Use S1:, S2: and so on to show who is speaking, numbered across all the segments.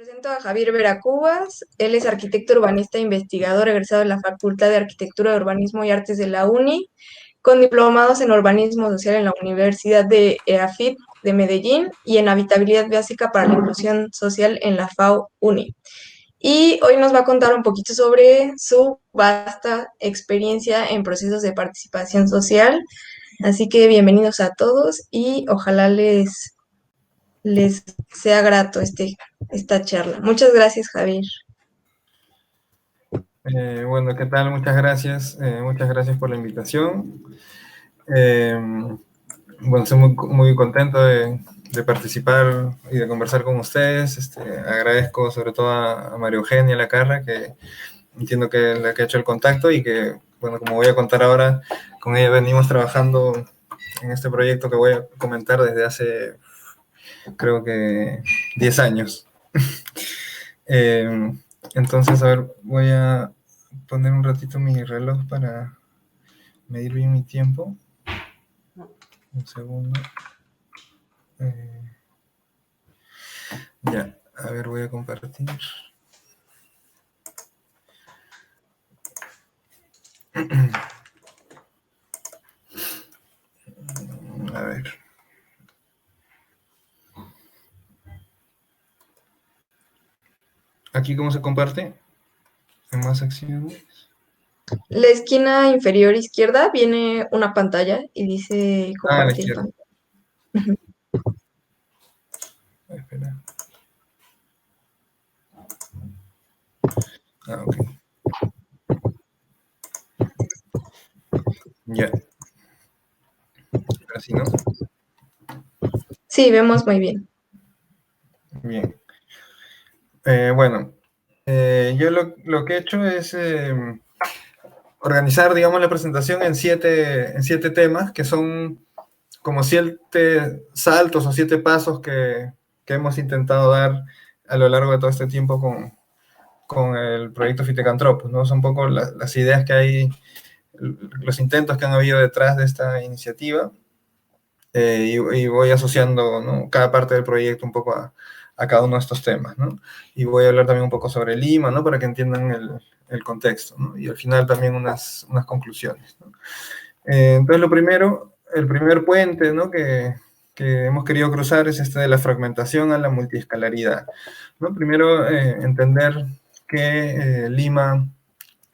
S1: Presento a Javier Veracubas. Él es arquitecto urbanista e investigador egresado de la Facultad de Arquitectura, Urbanismo y Artes de la UNI, con diplomados en Urbanismo Social en la Universidad de EAFIT de Medellín y en Habitabilidad Básica para la Inclusión Social en la FAO UNI. Y hoy nos va a contar un poquito sobre su vasta experiencia en procesos de participación social. Así que bienvenidos a todos y ojalá les sea grato esta charla. Muchas gracias, Javier.
S2: Bueno, ¿qué tal? Muchas gracias por la invitación. Eh, bueno, estoy muy contento de participar y de conversar con ustedes. Agradezco sobre todo a María Eugenia Lacarra, que entiendo que es la que ha hecho el contacto y que, bueno, como voy a contar ahora, con ella venimos trabajando en este proyecto que voy a comentar desde hace, creo que, 10 años. Eh, entonces, a ver, voy a poner un ratito mi reloj para medir bien mi tiempo. Un segundo. Ya, a ver, voy a compartir. A ver. ¿Aquí cómo se comparte? En más acciones.
S1: La esquina inferior izquierda viene una pantalla y dice
S2: Ah, a la
S1: compartir
S2: izquierda.
S1: pantalla. Ujú.
S2: Espera. Ah, ok. Ya. Así, ¿no?
S1: Sí, vemos muy bien.
S2: Bien. Bueno, yo lo que he hecho es organizar, digamos, la presentación en siete temas, que son como 7 saltos o 7 pasos que hemos intentado dar a lo largo de todo este tiempo con el proyecto Fitecantropos, ¿no? Son un poco las ideas que hay, los intentos que han habido detrás de esta iniciativa, y voy asociando, ¿no?, cada parte del proyecto un poco a cada uno de estos temas, ¿no? Y voy a hablar también un poco sobre Lima, ¿no?, para que entiendan el contexto, ¿no? Y al final también unas conclusiones, ¿no? Entonces, el primer puente, ¿no?, que hemos querido cruzar es este de la fragmentación a la multiescalaridad, ¿no? Primero, entender que Lima,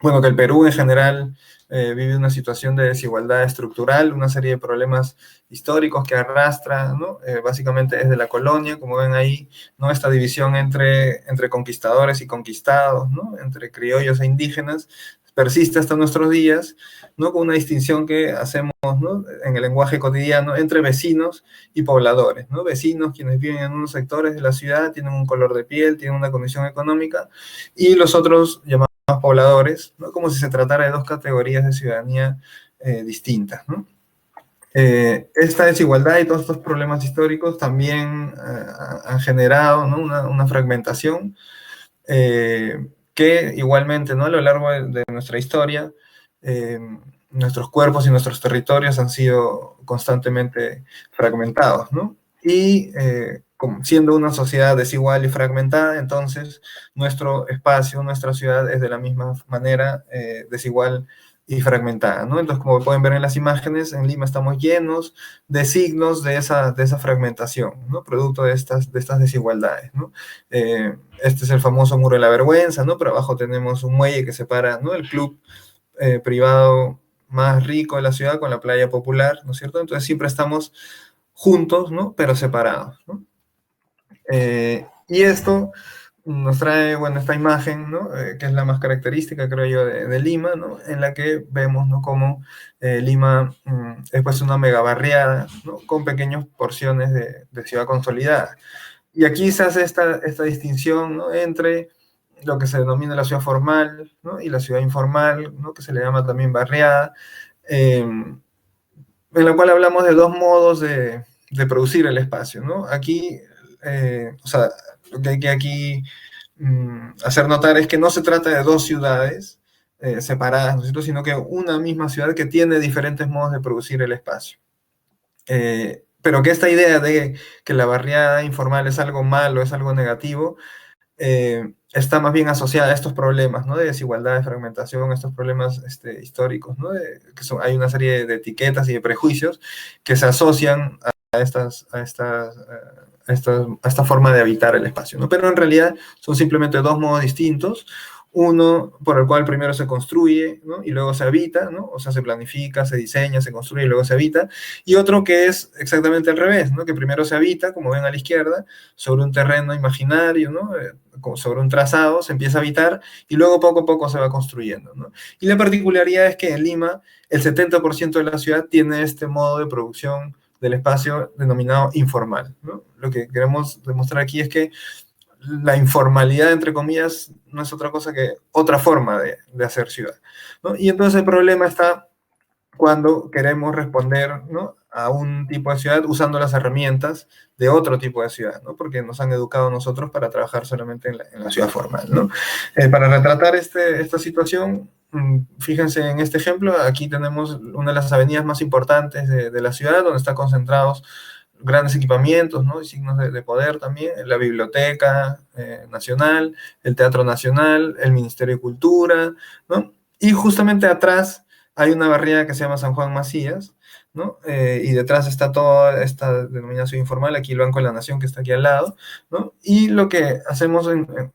S2: bueno, que el Perú en general vive una situación de desigualdad estructural, una serie de problemas históricos que arrastra, ¿no? Básicamente desde la colonia, como ven ahí, ¿no?, esta división entre conquistadores y conquistados, ¿no?, entre criollos e indígenas, persiste hasta nuestros días, ¿no?, con una distinción que hacemos, ¿no?, en el lenguaje cotidiano entre vecinos y pobladores, ¿no? Vecinos, quienes viven en unos sectores de la ciudad, tienen un color de piel, tienen una condición económica, y los otros llamados pobladores, ¿no?, como si se tratara de dos categorías de ciudadanía distintas, ¿no? Esta desigualdad y todos estos problemas históricos también han generado, ¿no?, una fragmentación que igualmente, ¿no?, a lo largo de nuestra historia, eh, nuestros cuerpos y nuestros territorios han sido constantemente fragmentados, ¿no? Y siendo una sociedad desigual y fragmentada, entonces nuestro espacio, nuestra ciudad es de la misma manera desigual y fragmentada, ¿no? Entonces, como pueden ver en las imágenes, en Lima estamos llenos de signos de esa fragmentación, ¿no?, producto de estas desigualdades, ¿no? Este es el famoso Muro de la Vergüenza, ¿no? Pero abajo tenemos un muelle que separa, ¿no?, el club privado más rico de la ciudad con la playa popular, ¿no es cierto? Entonces siempre estamos juntos, ¿no?, pero separados, ¿no? Y esto nos trae, bueno, esta imagen, ¿no?, que es la más característica, creo yo, de Lima, ¿no?, en la que vemos, ¿no?, cómo Lima es pues una mega barriada, ¿no?, con pequeñas porciones de ciudad consolidada. Y aquí se hace esta distinción, ¿no?, entre lo que se denomina la ciudad formal, ¿no?, y la ciudad informal, ¿no?, que se le llama también barriada, en la cual hablamos de dos modos de producir el espacio, ¿no? Aquí, o sea, lo que hay que aquí hacer notar es que no se trata de dos ciudades separadas, ¿no es cierto?, sino que una misma ciudad que tiene diferentes modos de producir el espacio. Pero que esta idea de que la barriada informal es algo malo, es algo negativo, está más bien asociada a estos problemas, ¿no? De desigualdad, de fragmentación, estos problemas históricos, ¿no? Hay una serie de etiquetas y de prejuicios que se asocian a esta forma de habitar el espacio, ¿no? Pero en realidad son simplemente dos modos distintos, uno por el cual primero se construye, ¿no? Y luego se habita, ¿no? O sea, se planifica, se diseña, se construye y luego se habita, y otro que es exactamente al revés, ¿no? Que primero se habita, como ven a la izquierda, sobre un terreno imaginario, ¿no? Sobre un trazado, se empieza a habitar y luego poco a poco se va construyendo, ¿no? Y la particularidad es que en Lima el 70% de la ciudad tiene este modo de producción del espacio denominado informal, ¿no? Lo que queremos demostrar aquí es que la informalidad, entre comillas, no es otra cosa que otra forma de hacer ciudad, ¿no? Y entonces el problema está cuando queremos responder, ¿no? A un tipo de ciudad usando las herramientas de otro tipo de ciudad, ¿no? Porque nos han educado nosotros para trabajar solamente en la ciudad formal, ¿no? Para retratar esta situación, fíjense en este ejemplo, aquí tenemos una de las avenidas más importantes de la ciudad, donde están concentrados grandes equipamientos, ¿no? Y signos de poder también, la Biblioteca Nacional, el Teatro Nacional, el Ministerio de Cultura, ¿no? Y justamente atrás hay una barriada que se llama San Juan Macías, ¿no? Y detrás está toda esta denominación informal, aquí el Banco de la Nación que está aquí al lado, ¿no? Y lo que hacemos,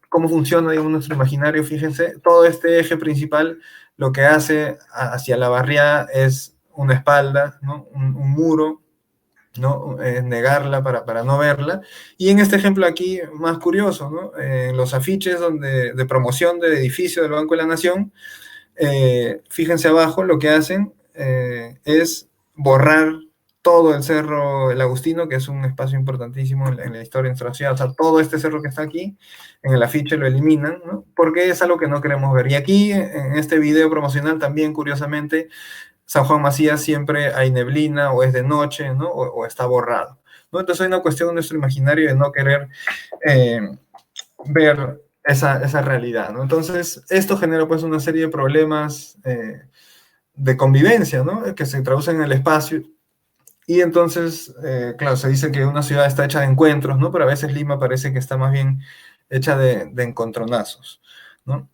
S2: cómo funciona, digamos, nuestro imaginario, fíjense, todo este eje principal lo que hace hacia la barriada es una espalda, ¿no? Un muro, ¿no? Negarla para no verla. Y en este ejemplo aquí, más curioso, ¿no? Los afiches de promoción del edificio del Banco de la Nación, fíjense abajo, lo que hacen es borrar todo el cerro El Agustino, que es un espacio importantísimo en la historia de nuestra ciudad. O sea, todo este cerro que está aquí, en el afiche lo eliminan, ¿no? Porque es algo que no queremos ver. Y aquí, en este video promocional, también, curiosamente, San Juan Macías siempre hay neblina, o es de noche, ¿no? O está borrado, ¿no? Entonces hay una cuestión en nuestro imaginario de no querer ver esa realidad, ¿no? Entonces, esto genera pues una serie de problemas de convivencia, ¿no? Que se traducen en el espacio. Y entonces, claro, se dice que una ciudad está hecha de encuentros, ¿no? Pero a veces Lima parece que está más bien hecha de encontronazos, ¿no?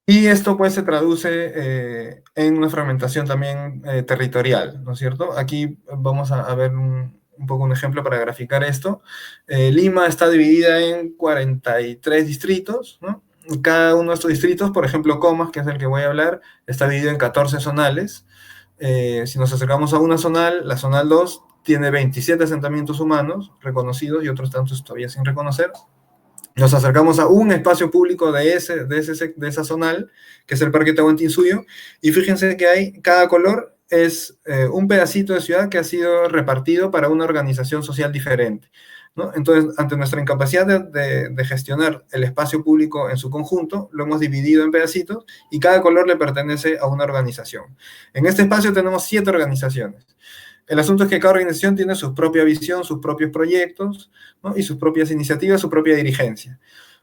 S2: Y esto pues se traduce en una fragmentación también territorial, ¿no es cierto? Aquí vamos a ver un poco un ejemplo para graficar esto. Lima está dividida en 43 distritos, ¿no? Cada uno de estos distritos, por ejemplo, Comas, que es el que voy a hablar, está dividido en 14 zonales. Si nos acercamos a una zonal, la zonal 2 tiene 27 asentamientos humanos reconocidos y otros tantos todavía sin reconocer. Nos acercamos a un espacio público de esa zonal, que es el Parque Tahuantinsuyo, y fíjense que cada color es un pedacito de ciudad que ha sido repartido para una organización social diferente, ¿no? Entonces, ante nuestra incapacidad de gestionar el espacio público en su conjunto, lo hemos dividido en pedacitos y cada color le pertenece a una organización. En este espacio tenemos 7 organizaciones. El asunto es que cada organización tiene su propia visión, sus propios proyectos, ¿no? Y sus propias iniciativas, su propia dirigencia,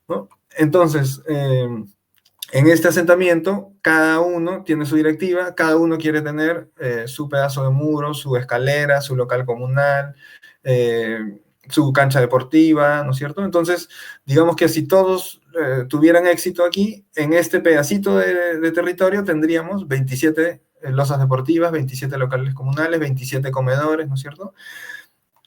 S2: ¿no? Entonces, en este asentamiento, cada uno tiene su directiva, cada uno quiere tener su pedazo de muro, su escalera, su local comunal, su cancha deportiva, ¿no es cierto? Entonces, digamos que si todos tuvieran éxito aquí, en este pedacito de territorio tendríamos 27 losas deportivas, 27 locales comunales, 27 comedores, ¿no es cierto?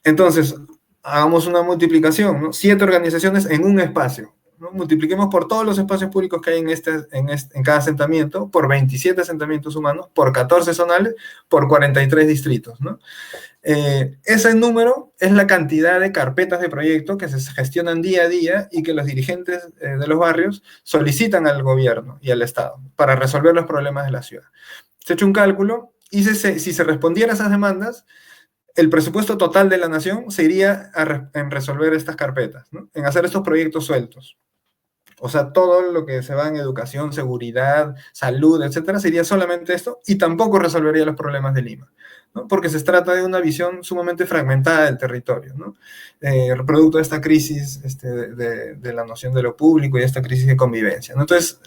S2: Entonces, hagamos una multiplicación, ¿no? 7 organizaciones en un espacio, ¿no? Multipliquemos por todos los espacios públicos que hay en cada asentamiento, por 27 asentamientos humanos, por 14 zonales, por 43 distritos, ¿no? Ese número es la cantidad de carpetas de proyecto que se gestionan día a día y que los dirigentes de los barrios solicitan al gobierno y al Estado para resolver los problemas de la ciudad. Se ha hecho un cálculo y si se respondiera a esas demandas, el presupuesto total de la nación se iría en resolver estas carpetas, ¿no? En hacer estos proyectos sueltos. O sea, todo lo que se va en educación, seguridad, salud, etcétera, sería solamente esto y tampoco resolvería los problemas de Lima, ¿no? Porque se trata de una visión sumamente fragmentada del territorio, ¿no? Producto de esta crisis de la noción de lo público y de esta crisis de convivencia, ¿no? Entonces,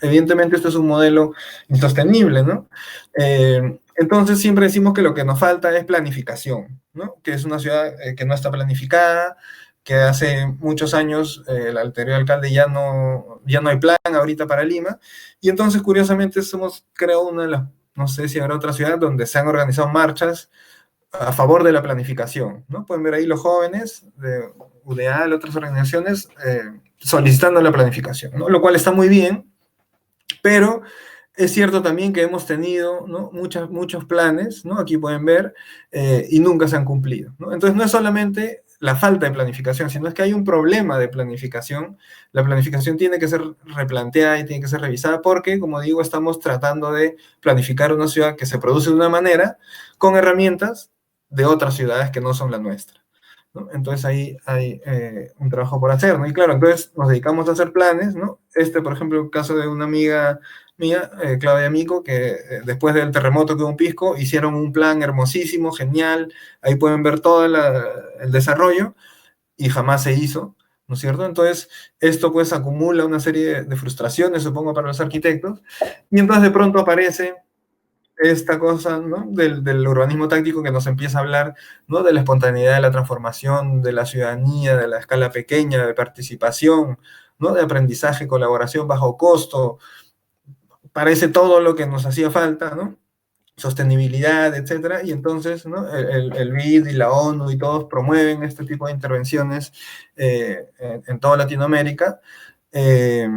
S2: evidentemente esto es un modelo insostenible, ¿no? Entonces siempre decimos que lo que nos falta es planificación, ¿no? Que es una ciudad que no está planificada, que hace muchos años el anterior alcalde ya no hay plan ahorita para Lima, y entonces curiosamente somos, creo, una de las, no sé si habrá otra ciudad donde se han organizado marchas a favor de la planificación, ¿no? Pueden ver ahí los jóvenes de UDA, de otras organizaciones, solicitando la planificación, ¿no? Lo cual está muy bien, pero es cierto también que hemos tenido, ¿no?, muchos planes, ¿no?, aquí pueden ver, y nunca se han cumplido, ¿no? Entonces no es solamente la falta de planificación, sino es que hay un problema de planificación. La planificación tiene que ser replanteada y tiene que ser revisada porque, como digo, estamos tratando de planificar una ciudad que se produce de una manera con herramientas de otras ciudades que no son la nuestra, ¿no? Entonces ahí hay un trabajo por hacer, ¿no? Y claro, entonces nos dedicamos a hacer planes, ¿no? Por ejemplo, el caso de una amiga mía, Claudia Mico, que después del terremoto que hubo en Pisco, hicieron un plan hermosísimo, genial, ahí pueden ver todo el desarrollo, y jamás se hizo, ¿no es cierto? Entonces, esto pues acumula una serie de frustraciones, supongo, para los arquitectos, y entonces de pronto aparece esta cosa, ¿no?, del urbanismo táctico que nos empieza a hablar, ¿no?, de la espontaneidad de la transformación, de la ciudadanía, de la escala pequeña, de participación, ¿no?, de aprendizaje, colaboración bajo costo. Parece todo lo que nos hacía falta, ¿no? Sostenibilidad, etcétera, y entonces, ¿no?, el BID y la ONU y todos promueven este tipo de intervenciones en toda Latinoamérica. Eh,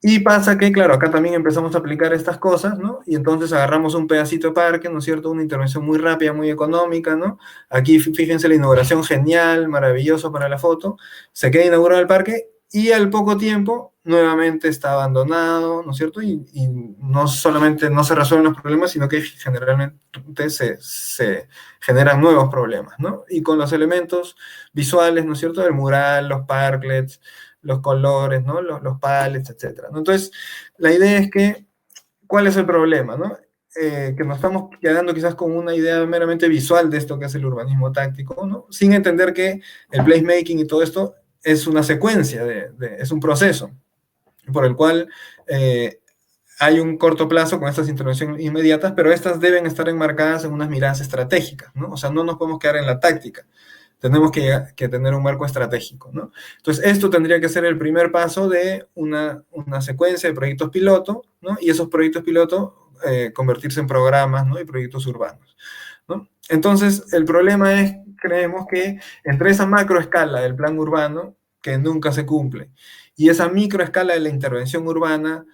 S2: y pasa que, claro, acá también empezamos a aplicar estas cosas, ¿no? Y entonces agarramos un pedacito de parque, ¿no es cierto? Una intervención muy rápida, muy económica, ¿no? Aquí fíjense la inauguración genial, maravilloso para la foto. Se queda inaugurado el parque y al poco tiempo nuevamente está abandonado, ¿no es cierto? Y no solamente no se resuelven los problemas, sino que generalmente se generan nuevos problemas, ¿no? Y con los elementos visuales, ¿no es cierto? El mural, los parklets, los colores, ¿no?, los pallets, etcétera, ¿no? Entonces, la idea es que, ¿cuál es el problema, no? Que nos estamos quedando quizás con una idea meramente visual de esto que es el urbanismo táctico, ¿no? Sin entender que el placemaking y todo esto es una secuencia, es un proceso por el cual hay un corto plazo con estas intervenciones inmediatas, pero estas deben estar enmarcadas en unas miradas estratégicas, ¿no? O sea, no nos podemos quedar en la táctica. Tenemos que tener un marco estratégico, ¿no? Entonces, esto tendría que ser el primer paso de una secuencia de proyectos piloto, ¿no? Y esos proyectos piloto convertirse en programas, ¿no?, y proyectos urbanos, ¿no? Entonces, el problema es, creemos que entre esa macroescala del plan urbano, que nunca se cumple, y esa microescala de la intervención urbana,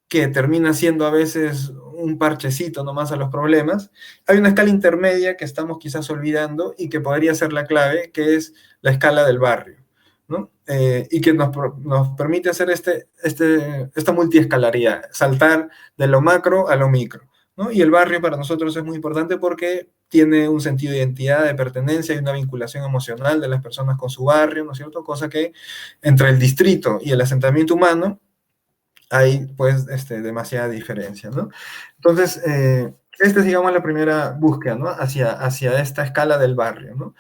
S2: que termina siendo a veces un parchecito nomás a los problemas, hay una escala intermedia que estamos quizás olvidando y que podría ser la clave, que es la escala del barrio, ¿no? Y que nos permite hacer esta multiescalaridad, saltar de lo macro a lo micro, ¿no? Y el barrio para nosotros es muy importante porque tiene un sentido de identidad, de pertenencia y una vinculación emocional de las personas con su barrio, ¿no es cierto? Cosa que entre el distrito y el asentamiento humano hay pues demasiada diferencia, ¿no? Entonces, esta es, digamos, la primera búsqueda, ¿no?, hacia esta escala del barrio, ¿no?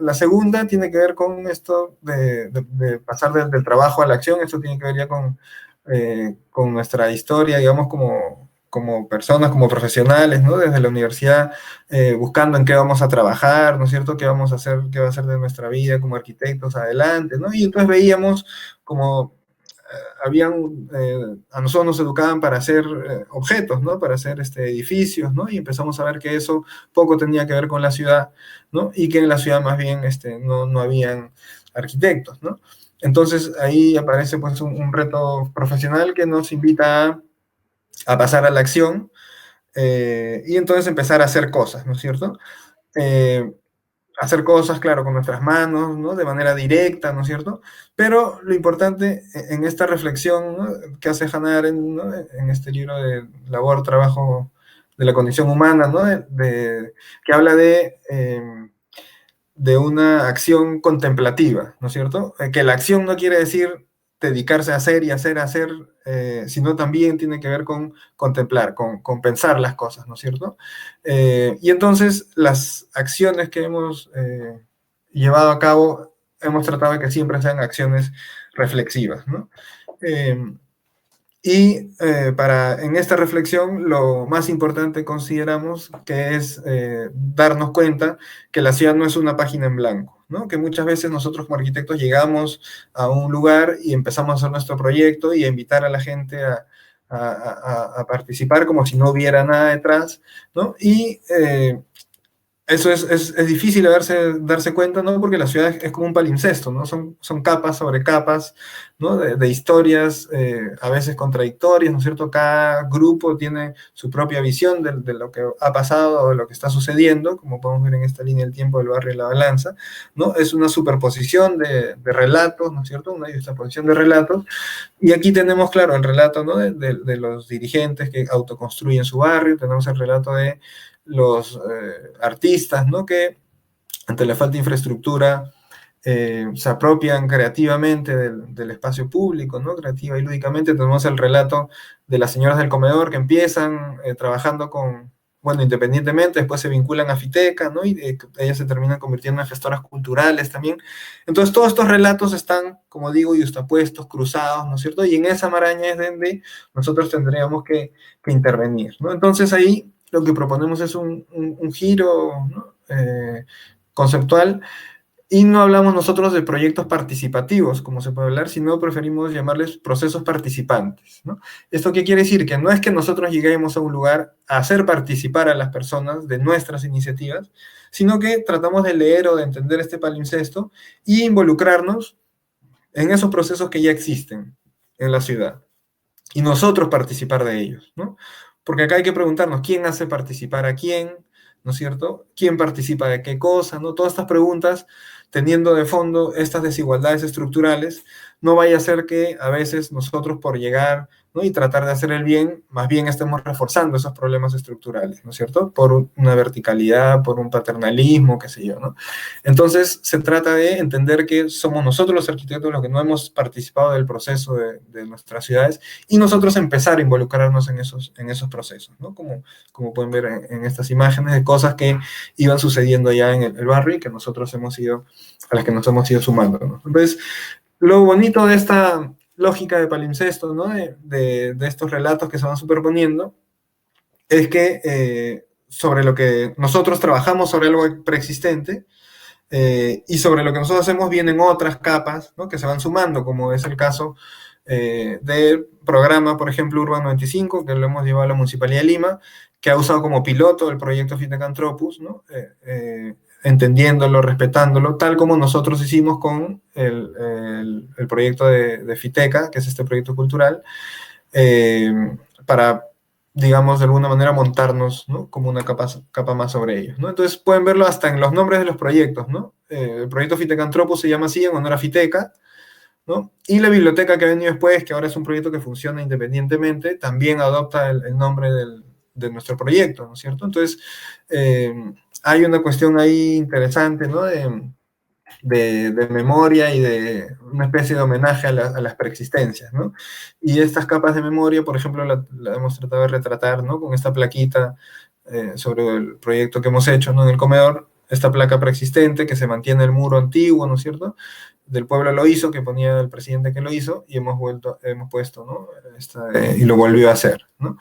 S2: La segunda tiene que ver con esto de pasar del trabajo a la acción. Esto tiene que ver ya con nuestra historia, digamos, como personas, como profesionales, ¿no? Desde la universidad, buscando en qué vamos a trabajar, ¿no es cierto?, qué vamos a hacer, qué va a ser de nuestra vida como arquitectos adelante, ¿no? Y entonces veíamos como a nosotros nos educaban para hacer objetos, ¿no?, para hacer edificios, ¿no? Y empezamos a ver que eso poco tenía que ver con la ciudad, ¿no? Y que en la ciudad más bien no habían arquitectos, ¿no? Entonces ahí aparece pues un reto profesional que nos invita a pasar a la acción y entonces empezar a hacer cosas, ¿no es cierto? Hacer cosas, claro, con nuestras manos, ¿no?, de manera directa, ¿no es cierto? Pero lo importante en esta reflexión, ¿no?, que hace Hannah Arendt, ¿no?, en este libro de Labor, Trabajo de la Condición Humana, ¿no?, que habla de una acción contemplativa, ¿no es cierto? Que la acción no quiere decir dedicarse a hacer y hacer, sino también tiene que ver con contemplar, con pensar las cosas, ¿no es cierto? Y entonces las acciones que hemos llevado a cabo, hemos tratado de que siempre sean acciones reflexivas, ¿no? Y en esta reflexión lo más importante consideramos que es darnos cuenta que la ciudad no es una página en blanco, ¿no? Que muchas veces nosotros como arquitectos llegamos a un lugar y empezamos a hacer nuestro proyecto y a invitar a la gente a participar como si no hubiera nada detrás, ¿no? Y eso es difícil darse cuenta, ¿no? Porque la ciudad es como un palimpsesto, ¿no? Son capas sobre capas, ¿no? De historias, a veces contradictorias, ¿no es cierto? Cada grupo tiene su propia visión de lo que ha pasado o de lo que está sucediendo, como podemos ver en esta línea del tiempo del barrio de La Balanza, ¿no? Es una superposición de relatos, ¿no es cierto? Una juxtaposición de relatos. Y aquí tenemos, claro, el relato, ¿no? de los dirigentes que autoconstruyen su barrio, tenemos el relato de los artistas, ¿no? Que ante la falta de infraestructura se apropian creativamente del espacio público, ¿no? Creativa y lúdicamente. Tenemos el relato de las señoras del comedor que empiezan trabajando bueno, independientemente, después se vinculan a Fiteca, ¿no? Y ellas se terminan convirtiendo en gestoras culturales también. Entonces, todos estos relatos están, como digo, yuxtapuestos, cruzados, ¿no es cierto? Y en esa maraña es donde nosotros tendríamos que intervenir, ¿no? Entonces, ahí lo que proponemos es un giro, ¿no? Conceptual, y no hablamos nosotros de proyectos participativos, como se puede hablar, sino preferimos llamarles procesos participantes, ¿no? ¿Esto qué quiere decir? Que no es que nosotros lleguemos a un lugar a hacer participar a las personas de nuestras iniciativas, sino que tratamos de leer o de entender este palimpsesto y involucrarnos en esos procesos que ya existen en la ciudad y nosotros participar de ellos, ¿no? Porque acá hay que preguntarnos quién hace participar a quién, ¿no es cierto? ¿Quién participa de qué cosa? ¿No? Todas estas preguntas, teniendo de fondo estas desigualdades estructurales, no vaya a ser que a veces nosotros por llegar, ¿no? Y tratar de hacer el bien, más bien estemos reforzando esos problemas estructurales, ¿no es cierto? Por una verticalidad, por un paternalismo, qué sé yo, ¿no? Entonces, se trata de entender que somos nosotros los arquitectos los que no hemos participado del proceso de nuestras ciudades y nosotros empezar a involucrarnos en esos procesos, ¿no? Como pueden ver en estas imágenes de cosas que iban sucediendo ya en el barrio y que nosotros a las que nos hemos ido sumando, ¿no? Entonces, lo bonito de esta lógica de palimpsesto, ¿no? De estos relatos que se van superponiendo, es que sobre lo que nosotros trabajamos sobre algo preexistente, y sobre lo que nosotros hacemos vienen otras capas, ¿no? Que se van sumando, como es el caso del programa, por ejemplo, Urban 95, que lo hemos llevado a la Municipalidad de Lima, que ha usado como piloto el proyecto Fitecantropus, ¿no? Entendiéndolo, respetándolo, tal como nosotros hicimos con el proyecto de Fiteca, que es este proyecto cultural, para, digamos, de alguna manera montarnos, ¿no? Como una capa más sobre ellos, ¿no? Entonces pueden verlo hasta en los nombres de los proyectos, ¿no? El proyecto Fitecantropus se llama así en honor a Fiteca, ¿no? Y la biblioteca que ha venido después, que ahora es un proyecto que funciona independientemente, también adopta el nombre de nuestro proyecto, ¿no es cierto? Entonces, hay una cuestión ahí interesante, ¿no? De memoria y de una especie de homenaje a las preexistencias, ¿no? Y estas capas de memoria, por ejemplo, la hemos tratado de retratar, ¿no? Con esta plaquita sobre el proyecto que hemos hecho, ¿no? En el comedor, esta placa preexistente que se mantiene el muro antiguo, ¿no es cierto? Del pueblo lo hizo, que ponía el presidente que lo hizo, y hemos puesto, ¿no? Y lo volvió a hacer, ¿no?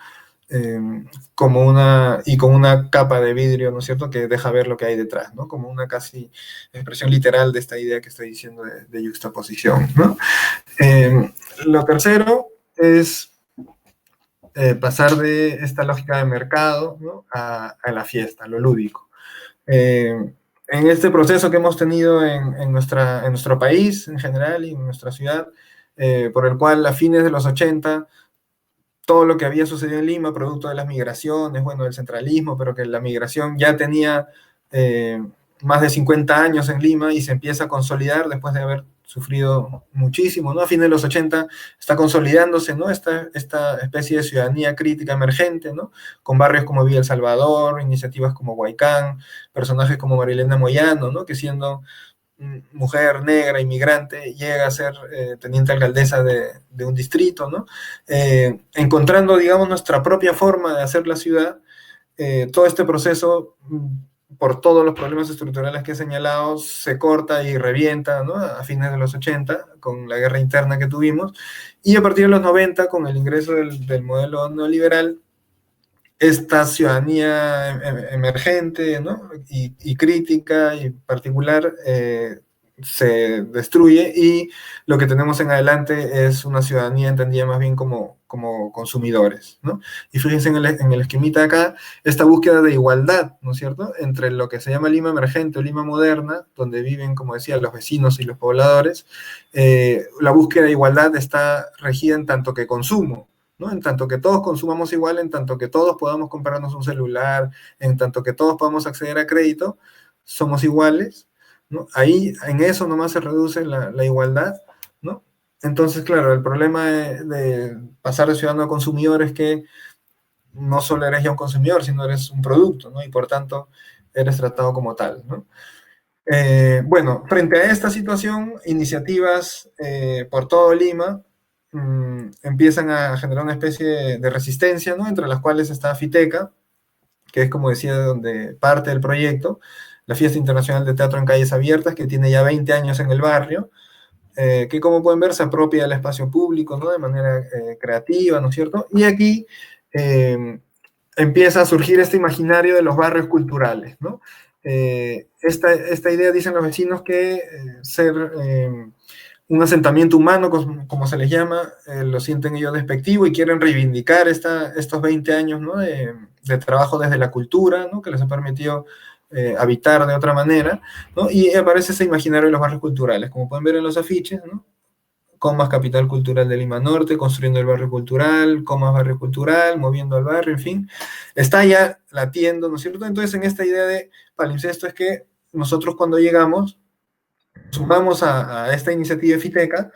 S2: Con una capa de vidrio, ¿no es cierto?, que deja ver lo que hay detrás, ¿no? Como una casi expresión literal de esta idea que estoy diciendo de juxtaposición, ¿no? Lo tercero es pasar de esta lógica de mercado, ¿no? a la fiesta, a lo lúdico. En este proceso que hemos tenido en nuestro país en general y en nuestra ciudad, por el cual a fines de los 80 todo lo que había sucedido en Lima, producto de las migraciones, bueno, del centralismo, pero que la migración ya tenía más de 50 años en Lima y se empieza a consolidar después de haber sufrido muchísimo, ¿no? A fines de los 80 está consolidándose, ¿no? Esta especie de ciudadanía crítica emergente, ¿no? Con barrios como Villa El Salvador, iniciativas como Huaycán, personajes como Marilena Moyano, ¿no? Que siendo mujer negra, inmigrante, llega a ser teniente alcaldesa de un distrito, ¿no? Encontrando, digamos, nuestra propia forma de hacer la ciudad, todo este proceso por todos los problemas estructurales que he señalado, se corta y revienta, ¿no? A fines de los 80, con la guerra interna que tuvimos, y a partir de los 90, con el ingreso del modelo neoliberal, esta ciudadanía emergente, ¿no? y crítica y particular se destruye, y lo que tenemos en adelante es una ciudadanía entendida más bien como consumidores, ¿no? Y fíjense en el esquemita acá, esta búsqueda de igualdad, ¿no es cierto?, entre lo que se llama Lima emergente o Lima moderna, donde viven, como decía, los vecinos y los pobladores. La búsqueda de igualdad está regida en tanto que consumo, ¿no? En tanto que todos consumamos igual, en tanto que todos podamos comprarnos un celular, en tanto que todos podamos acceder a crédito, somos iguales, ¿no? Ahí, en eso nomás se reduce la igualdad, ¿no? Entonces, claro, el problema de pasar de ciudadano a consumidor es que no solo eres ya un consumidor, sino eres un producto, ¿no? Y por tanto, eres tratado como tal, ¿no? Bueno, frente a esta situación, iniciativas por todo Lima empiezan a generar una especie de resistencia, ¿no? Entre las cuales está FITECA, que es, como decía, donde parte del proyecto, la Fiesta Internacional de Teatro en Calles Abiertas, que tiene ya 20 años en el barrio, que, como pueden ver, se apropia del espacio público, ¿no? De manera creativa, ¿no es cierto? Y aquí empieza a surgir este imaginario de los barrios culturales, ¿no? Esta idea, dicen los vecinos, que ser un asentamiento humano, como se les llama, lo sienten ellos despectivo y quieren reivindicar estos 20 años, ¿no? de trabajo desde la cultura, ¿no? Que les ha permitido habitar de otra manera, ¿no? Y aparece ese imaginario de los barrios culturales, como pueden ver en los afiches, ¿no? Comas Capital Cultural de Lima Norte, construyendo el barrio cultural, Comas Barrio Cultural, moviendo al barrio, en fin, está ya latiendo, ¿no es cierto? Entonces, en esta idea de palimpsesto es que nosotros, cuando llegamos, sumamos a esta iniciativa de FITECA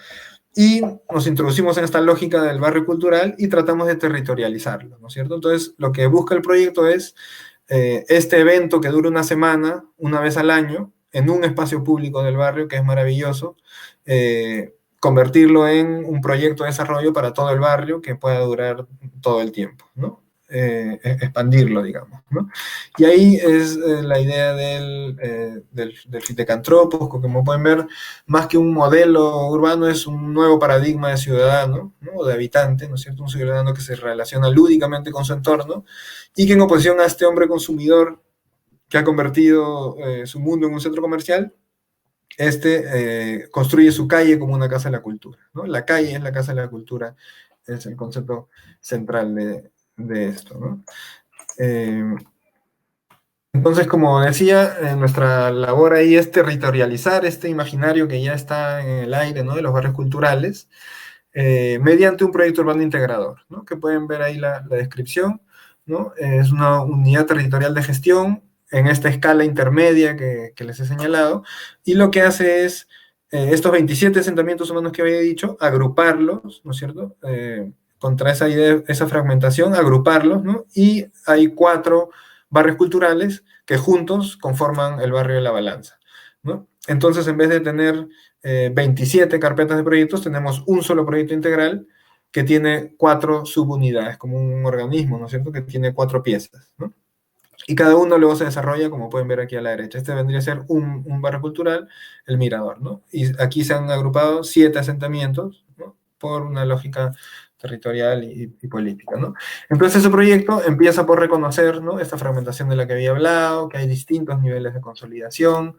S2: y nos introducimos en esta lógica del barrio cultural y tratamos de territorializarlo, ¿no es cierto? Entonces, lo que busca el proyecto es este evento que dura una semana, una vez al año, en un espacio público del barrio, que es maravilloso, convertirlo en un proyecto de desarrollo para todo el barrio que pueda durar todo el tiempo, ¿no? Expandirlo, digamos, ¿no? Y ahí es la idea del Fitecantropos, que, como pueden ver, más que un modelo urbano, es un nuevo paradigma de ciudadano, ¿no? O de habitante, ¿no es cierto? Un ciudadano que se relaciona lúdicamente con su entorno y que, en oposición a este hombre consumidor que ha convertido su mundo en un centro comercial, construye su calle como una casa de la cultura, ¿no? La calle es la casa de la cultura, es el concepto central de esto, ¿no? Entonces, como decía, nuestra labor ahí es territorializar este imaginario que ya está en el aire, ¿no? De los barrios culturales, mediante un proyecto urbano integrador, ¿no? Que pueden ver ahí la descripción, ¿no? Es una unidad territorial de gestión en esta escala intermedia que les he señalado, y lo que hace es estos 27 asentamientos humanos que había dicho, agruparlos, ¿no es cierto? Contra esa idea, esa fragmentación, agruparlos, ¿no? Y hay 4 barrios culturales que juntos conforman el barrio de La Balanza, ¿no? Entonces, en vez de tener 27 carpetas de proyectos, tenemos un solo proyecto integral que tiene 4 subunidades, como un organismo, ¿no es cierto?, que tiene 4 piezas, ¿no? Y cada uno luego se desarrolla, como pueden ver aquí a la derecha. Este vendría a ser un barrio cultural, el Mirador, ¿no? Y aquí se han agrupado 7 asentamientos, ¿no? Por una lógica territorial y política, ¿no? Entonces, ese proyecto empieza por reconocer, ¿no?, esta fragmentación de la que había hablado, que hay distintos niveles de consolidación,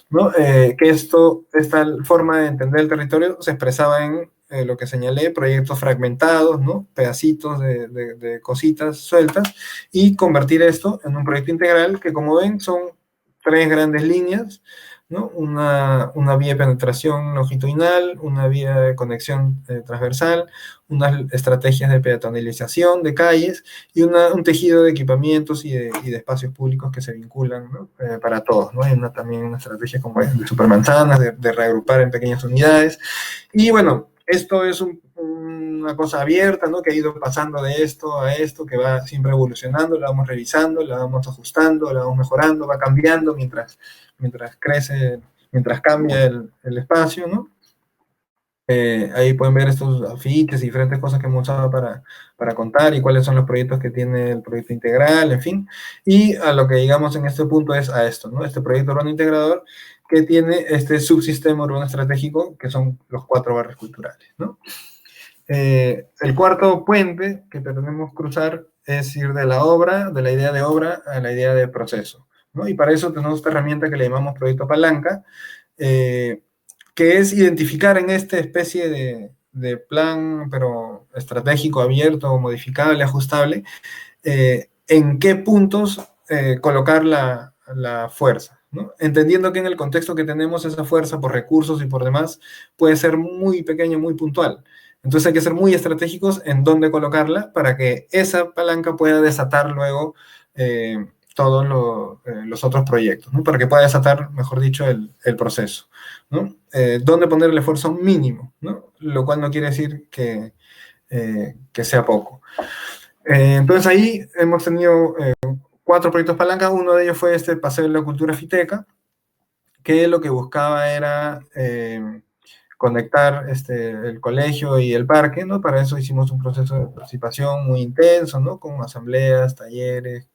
S2: ¿no? Que esta forma de entender el territorio se expresaba en lo que señalé, proyectos fragmentados, ¿no? Pedacitos de cositas sueltas, y convertir esto en un proyecto integral que, como ven, son 3 grandes líneas, ¿no? Una vía de penetración longitudinal, una vía de conexión transversal, unas estrategias de peatonalización de calles y un tejido de equipamientos y de espacios públicos que se vinculan, ¿no? Para todos, ¿no? Hay también una estrategia como de supermanzanas, de reagrupar en pequeñas unidades. Y bueno, esto es una cosa abierta, ¿no? Que ha ido pasando de esto a esto, que va siempre evolucionando, la vamos revisando, la vamos ajustando, la vamos mejorando, va cambiando mientras crece, mientras cambia el espacio, ¿no? Ahí pueden ver estos afiches y diferentes cosas que hemos usado para contar y cuáles son los proyectos que tiene el proyecto integral, en fin. Y a lo que llegamos en este punto es a esto, ¿no? Este proyecto urbano integrador que tiene este subsistema urbano estratégico, que son los 4 barrios culturales, ¿no? El cuarto puente que pretendemos cruzar es ir de la obra, de la idea de obra a la idea de proceso, ¿no? Y para eso tenemos esta herramienta que le llamamos proyecto palanca, que es identificar en esta especie de plan, pero estratégico, abierto, modificable, ajustable, en qué puntos colocar la fuerza, ¿no? Entendiendo que en el contexto que tenemos esa fuerza por recursos y por demás puede ser muy pequeña, muy puntual. Entonces hay que ser muy estratégicos en dónde colocarla para que esa palanca pueda desatar luego todos los otros proyectos, ¿no? Para que pueda desatar, mejor dicho, el proceso, ¿no? Dónde poner el esfuerzo mínimo, ¿no? Lo cual no quiere decir que sea poco. Entonces ahí hemos tenido 4 proyectos palanca. Uno de ellos fue este Paseo de la Cultura Fiteca, que lo que buscaba era conectar el colegio y el parque, ¿no? Para eso hicimos un proceso de participación muy intenso, ¿no? Con asambleas, talleres,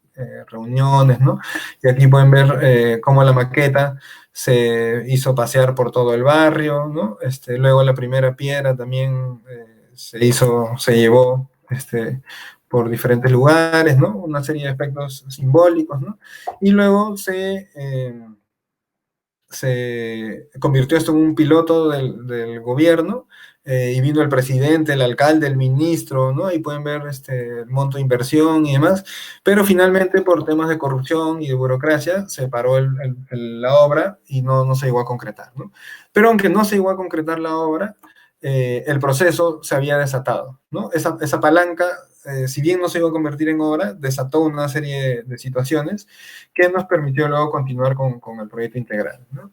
S2: reuniones, ¿no? Y aquí pueden ver cómo la maqueta se hizo pasear por todo el barrio, ¿no? Luego la primera piedra también se llevó por diferentes lugares, ¿no? Una serie de aspectos simbólicos, ¿no? Y luego se convirtió esto en un piloto del gobierno, y vino el presidente, el alcalde, el ministro, ¿no? Ahí pueden ver el monto de inversión y demás, pero finalmente por temas de corrupción y de burocracia se paró la obra y no se llegó a concretar, ¿no? Pero aunque no se llegó a concretar la obra, el proceso se había desatado, ¿no? Esa palanca, si bien no se iba a convertir en obra, desató una serie de situaciones que nos permitió luego continuar con el proyecto integral, ¿no?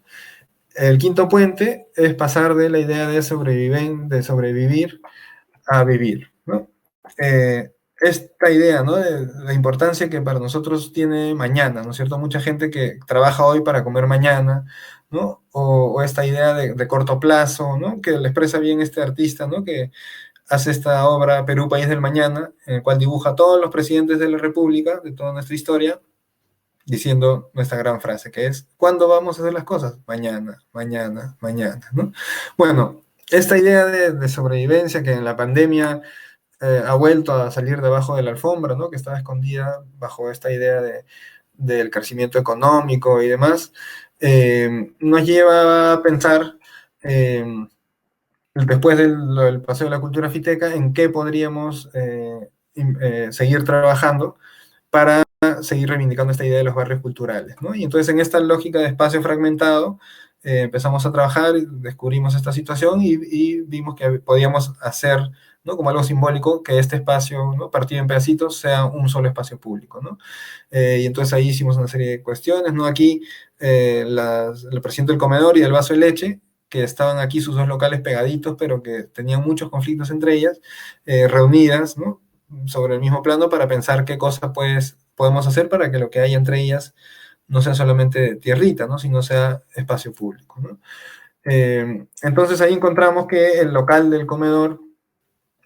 S2: El quinto puente es pasar de la idea de sobrevivir a vivir, ¿no? Esta idea, ¿no? De la importancia que para nosotros tiene mañana, ¿no es cierto? Mucha gente que trabaja hoy para comer mañana, ¿no? O esta idea de corto plazo, ¿no? Que le expresa bien este artista, ¿no? Que hace esta obra Perú, País del Mañana, en el cual dibuja a todos los presidentes de la República, de toda nuestra historia, diciendo nuestra gran frase, que es, ¿cuándo vamos a hacer las cosas? Mañana, mañana, mañana, ¿no? Bueno, esta idea de sobrevivencia que en la pandemia ha vuelto a salir debajo de la alfombra, ¿no? Que estaba escondida bajo esta idea del crecimiento económico y demás, nos lleva a pensar, después del Paseo de la Cultura Fiteca, en qué podríamos seguir trabajando para seguir reivindicando esta idea de los barrios culturales, ¿no? Y entonces en esta lógica de espacio fragmentado empezamos a trabajar, descubrimos esta situación y vimos que podíamos hacer, ¿no? Como algo simbólico, que este espacio, ¿no? Partido en pedacitos, sea un solo espacio público, ¿no? Y entonces ahí hicimos una serie de cuestiones, ¿no? Aquí el presidente del comedor y del vaso de leche, que estaban aquí sus 2 locales pegaditos, pero que tenían muchos conflictos entre ellas, reunidas, ¿no? Sobre el mismo plano para pensar qué cosas podemos hacer para que lo que hay entre ellas no sea solamente tierrita, ¿no? Sino sea espacio público, ¿no? Entonces ahí encontramos que el local del comedor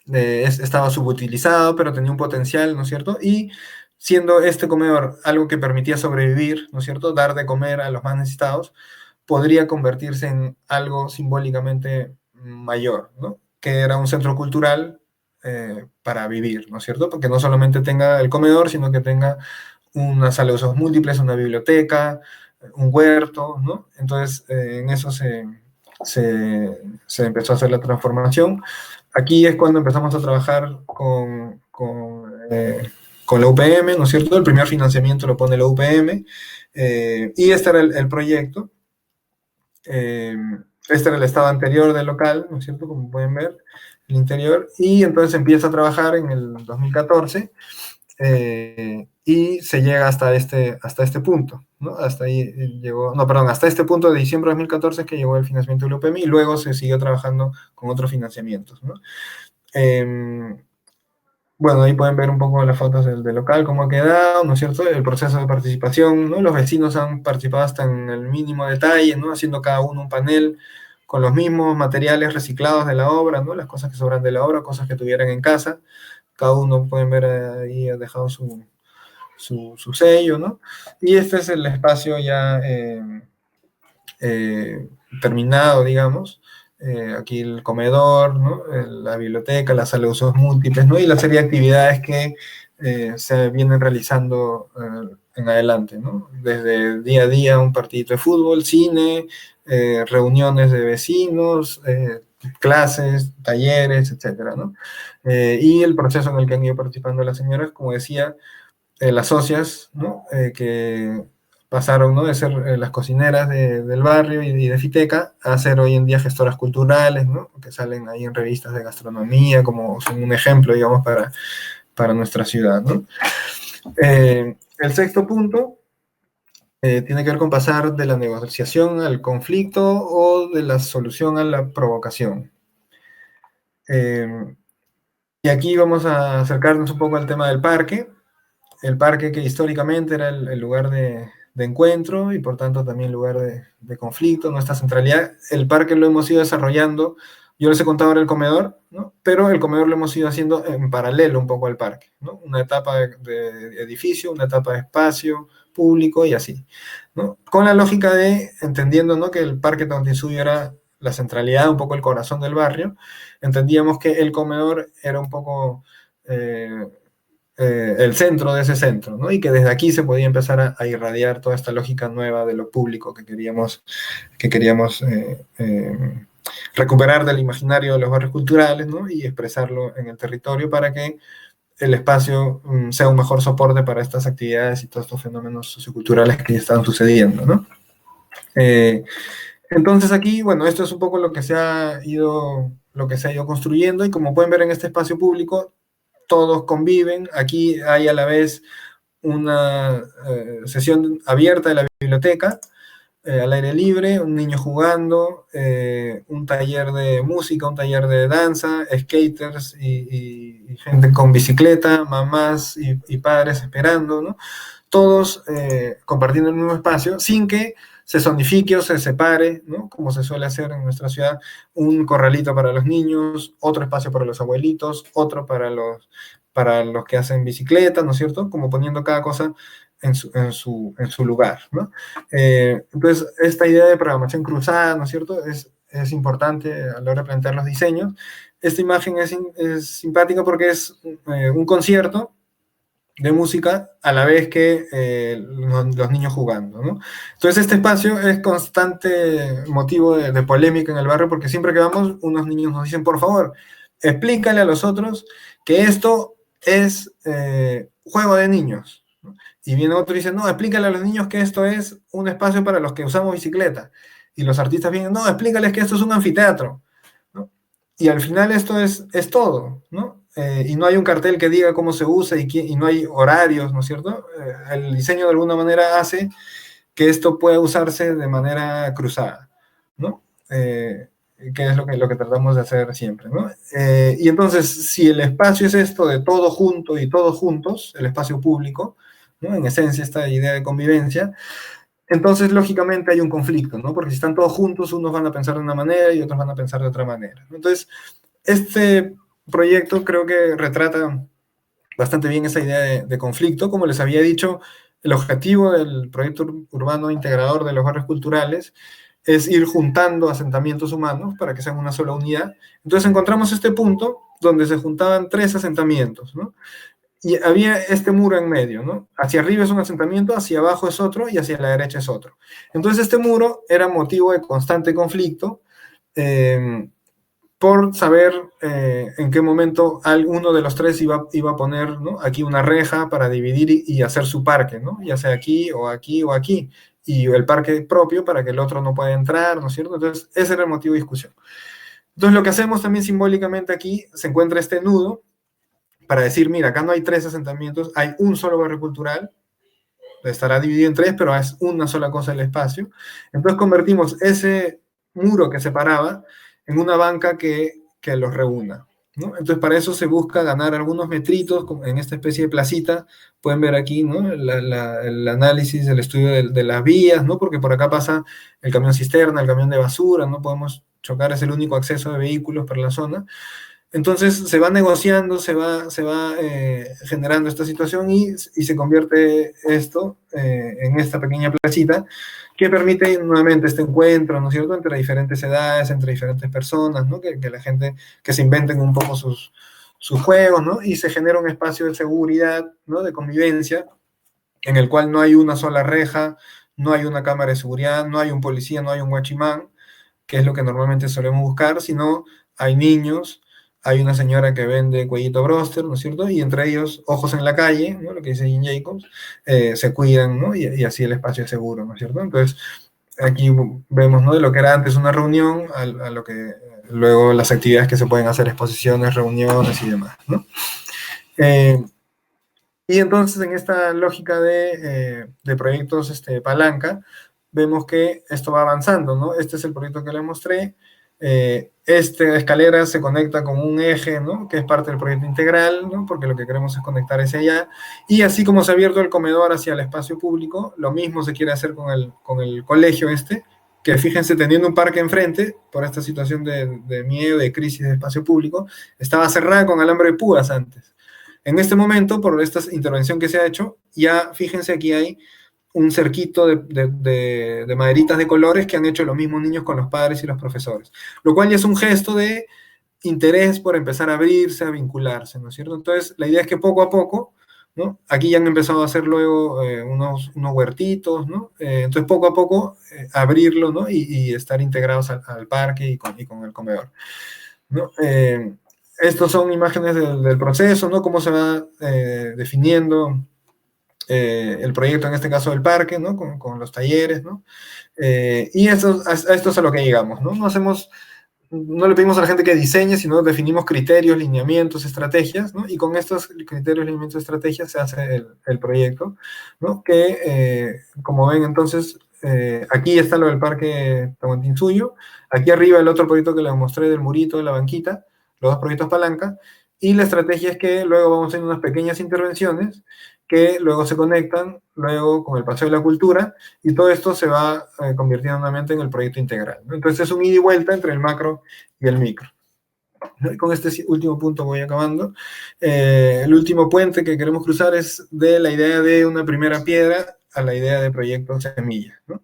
S2: estaba subutilizado, pero tenía un potencial, ¿no es cierto? Y siendo este comedor algo que permitía sobrevivir, ¿no es cierto? Dar de comer a los más necesitados, podría convertirse en algo simbólicamente mayor, ¿no? Que era un centro cultural para vivir, ¿no es cierto? Porque no solamente tenga el comedor, sino que tenga una sala de usos múltiples, una biblioteca, un huerto, ¿no? Entonces, en eso se empezó a hacer la transformación. Aquí es cuando empezamos a trabajar con la UPM, ¿no es cierto? El primer financiamiento lo pone la UPM, y este era el proyecto. Este era el estado anterior del local, ¿no es cierto? Como pueden ver, el interior, y entonces empieza a trabajar en el 2014, y se llega hasta este punto, ¿no? Hasta ahí llegó, no, perdón, hasta este punto de diciembre de 2014 que llegó el financiamiento del UPM y luego se siguió trabajando con otros financiamientos, ¿no? Bueno, ahí pueden ver un poco las fotos del local, cómo ha quedado, ¿no es cierto? El proceso de participación, ¿no? Los vecinos han participado hasta en el mínimo detalle, ¿no? Haciendo cada uno un panel con los mismos materiales reciclados de la obra, ¿no? Las cosas que sobran de la obra, cosas que tuvieran en casa. Cada uno, pueden ver ahí, ha dejado su sello, ¿no? Y este es el espacio ya terminado, digamos. Aquí el comedor, ¿no? La biblioteca, la sala de usos múltiples, ¿no? Y la serie de actividades que se vienen realizando en adelante, ¿no? Desde día a día un partidito de fútbol, cine, reuniones de vecinos, clases, talleres, etcétera, ¿no? Y el proceso en el que han ido participando las señoras, como decía, las socias, ¿no? Que pasaron, ¿no? De ser las cocineras del barrio y de Fiteca a ser hoy en día gestoras culturales, ¿no? Que salen ahí en revistas de gastronomía, como son un ejemplo, digamos, para nuestra ciudad, ¿no? El sexto punto tiene que ver con pasar de la negociación al conflicto o de la solución a la provocación. Y aquí vamos a acercarnos un poco al tema del parque. El parque que históricamente era el lugar de encuentro y por tanto también lugar de conflicto, nuestra centralidad. El parque lo hemos ido desarrollando, yo les he contado ahora el comedor, ¿no? Pero el comedor lo hemos ido haciendo en paralelo un poco al parque, ¿no? Una etapa de edificio, una etapa de espacio público y así, ¿no? Con la lógica de, entendiendo, ¿no? Que el parque Tahuantinsuyo era la centralidad, un poco el corazón del barrio, entendíamos que el comedor era un poco el centro de ese centro, ¿no? Y que desde aquí se podía empezar a irradiar toda esta lógica nueva de lo público que queríamos recuperar del imaginario de los barrios culturales, ¿no? Y expresarlo en el territorio para que el espacio sea un mejor soporte para estas actividades y todos estos fenómenos socioculturales que ya están sucediendo, ¿no? Entonces aquí, bueno, esto es un poco lo que se ha ido construyendo, y como pueden ver en este espacio público, todos conviven. Aquí hay a la vez una sesión abierta de la biblioteca, al aire libre, un niño jugando, un taller de música, un taller de danza, skaters y gente con bicicleta, mamás y padres esperando, ¿no? Todos compartiendo el mismo espacio, sin que se zonifique o se separe, ¿no? Como se suele hacer en nuestra ciudad, un corralito para los niños, otro espacio para los abuelitos, otro para los que hacen bicicleta, ¿no es cierto? Como poniendo cada cosa en su lugar, ¿no? Entonces, esta idea de programación cruzada, ¿no es cierto?, es importante a la hora de plantear los diseños. Esta imagen es simpática porque es un concierto de música a la vez que los niños jugando, ¿no? Entonces este espacio es constante motivo de polémica en el barrio, porque siempre que vamos, unos niños nos dicen, por favor, explícale a los otros que esto es juego de niños, ¿no? Y viene otro y dice, no, explícale a los niños que esto es un espacio para los que usamos bicicleta. Y los artistas vienen, no, explícales que esto es un anfiteatro, ¿no? Y al final esto es todo, ¿no? Y no hay un cartel que diga cómo se usa y no hay horarios, ¿no es cierto? El diseño de alguna manera hace que esto pueda usarse de manera cruzada, ¿no? Que es lo que tratamos de hacer siempre, ¿no? Y entonces, si el espacio es esto de todo junto y todos juntos, el espacio público, ¿no? En esencia, esta idea de convivencia, entonces, lógicamente, hay un conflicto, ¿no? Porque si están todos juntos, unos van a pensar de una manera y otros van a pensar de otra manera. Entonces, este proyecto creo que retrata bastante bien esa idea de conflicto. Como les había dicho, el objetivo del proyecto urbano integrador de los barrios culturales es ir juntando asentamientos humanos para que sean una sola unidad. Entonces encontramos este punto donde se juntaban 3 asentamientos, ¿no? Y había este muro en medio, ¿no? Hacia arriba es un asentamiento, hacia abajo es otro y hacia la derecha es otro. Entonces este muro era motivo de constante conflicto, por saber en qué momento uno de los 3 iba a poner, ¿no? Aquí una reja para dividir y hacer su parque, ¿no? Ya sea aquí o aquí o aquí, y el parque propio para que el otro no pueda entrar, ¿no es cierto? Entonces ese era el motivo de discusión. Entonces lo que hacemos también simbólicamente aquí, se encuentra este nudo para decir, mira, acá no hay 3 asentamientos, hay un solo barrio cultural, estará dividido en 3, pero es una sola cosa el espacio. Entonces convertimos ese muro que separaba en una banca que los reúna, ¿no? Entonces para eso se busca ganar algunos metritos en esta especie de placita. Pueden ver aquí, ¿no? El análisis, el estudio de las vías, ¿no? Porque por acá pasa el camión cisterna, el camión de basura, no podemos chocar es el único acceso de vehículos para la zona. Entonces se va negociando, se va generando esta situación y se convierte esto en esta pequeña placita que permite nuevamente este encuentro, ¿no es cierto?, entre diferentes edades, entre diferentes personas, ¿no?, que la gente, que se inventen un poco sus juegos, ¿no?, y se genera un espacio de seguridad, ¿no?, de convivencia, en el cual no hay una sola reja, no hay una cámara de seguridad, no hay un policía, no hay un guachimán, que es lo que normalmente solemos buscar, sino hay niños, hay una señora que vende cuellito broster, ¿no es cierto? Y entre ellos, ojos en la calle, ¿no?, lo que dice Jim Jacobs, se cuidan, ¿no? Y así el espacio es seguro, ¿no es cierto? Entonces, aquí vemos, ¿no?, de lo que era antes una reunión a lo que luego las actividades que se pueden hacer, exposiciones, reuniones y demás, ¿no? Y entonces en esta lógica de proyectos palanca, vemos que esto va avanzando, ¿no? Este es el proyecto que les mostré. Esta escalera se conecta con un eje, ¿no?, que es parte del proyecto integral, ¿no?, porque lo que queremos es conectar hacia allá. Y así como se ha abierto el comedor hacia el espacio público, lo mismo se quiere hacer con el colegio que fíjense, teniendo un parque enfrente, por esta situación de miedo, de crisis de espacio público, estaba cerrada con alambre de púas antes. En este momento, por esta intervención que se ha hecho, ya fíjense, aquí hay un cerquito de maderitas de colores que han hecho los mismos niños con los padres y los profesores, lo cual ya es un gesto de interés por empezar a abrirse, a vincularse, ¿no es cierto? Entonces, la idea es que poco a poco, ¿no?, aquí ya han empezado a hacer luego unos huertitos, ¿no? Entonces, poco a poco, abrirlo, ¿no?, y estar integrados al parque y con el comedor, ¿no? Estos son imágenes del proceso, ¿no?, cómo se va definiendo el proyecto, en este caso del parque, ¿no?, con los talleres, ¿no? Y esto es a lo que llegamos, ¿no? No le pedimos a la gente que diseñe, sino definimos criterios, lineamientos, estrategias, ¿no? Y con estos criterios, lineamientos, estrategias se hace el proyecto, ¿no? Que, como ven, entonces, aquí está lo del Parque Tahuantinsuyo, aquí arriba el otro proyecto que les mostré del murito, de la banquita, los dos proyectos palanca, y la estrategia es que luego vamos a hacer unas pequeñas intervenciones que luego se conectan, luego con el Paseo de la Cultura, y todo esto se va convirtiendo nuevamente en el proyecto integral, ¿no? Entonces es un ida y vuelta entre el macro y el micro. Y con este último punto voy acabando. El último puente que queremos cruzar es de la idea de una primera piedra a la idea de proyecto semilla, ¿no?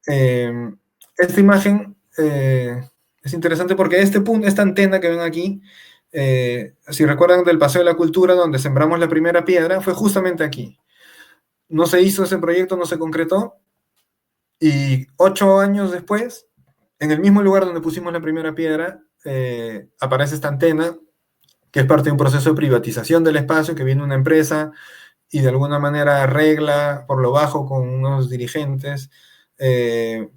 S2: Esta imagen es interesante porque este punto, esta antena que ven aquí, si recuerdan del Paseo de la Cultura, donde sembramos la primera piedra, fue justamente aquí. No se hizo ese proyecto, no se concretó, y 8 años después, en el mismo lugar donde pusimos la primera piedra, aparece esta antena, que es parte de un proceso de privatización del espacio, que viene una empresa y de alguna manera arregla por lo bajo con unos dirigentes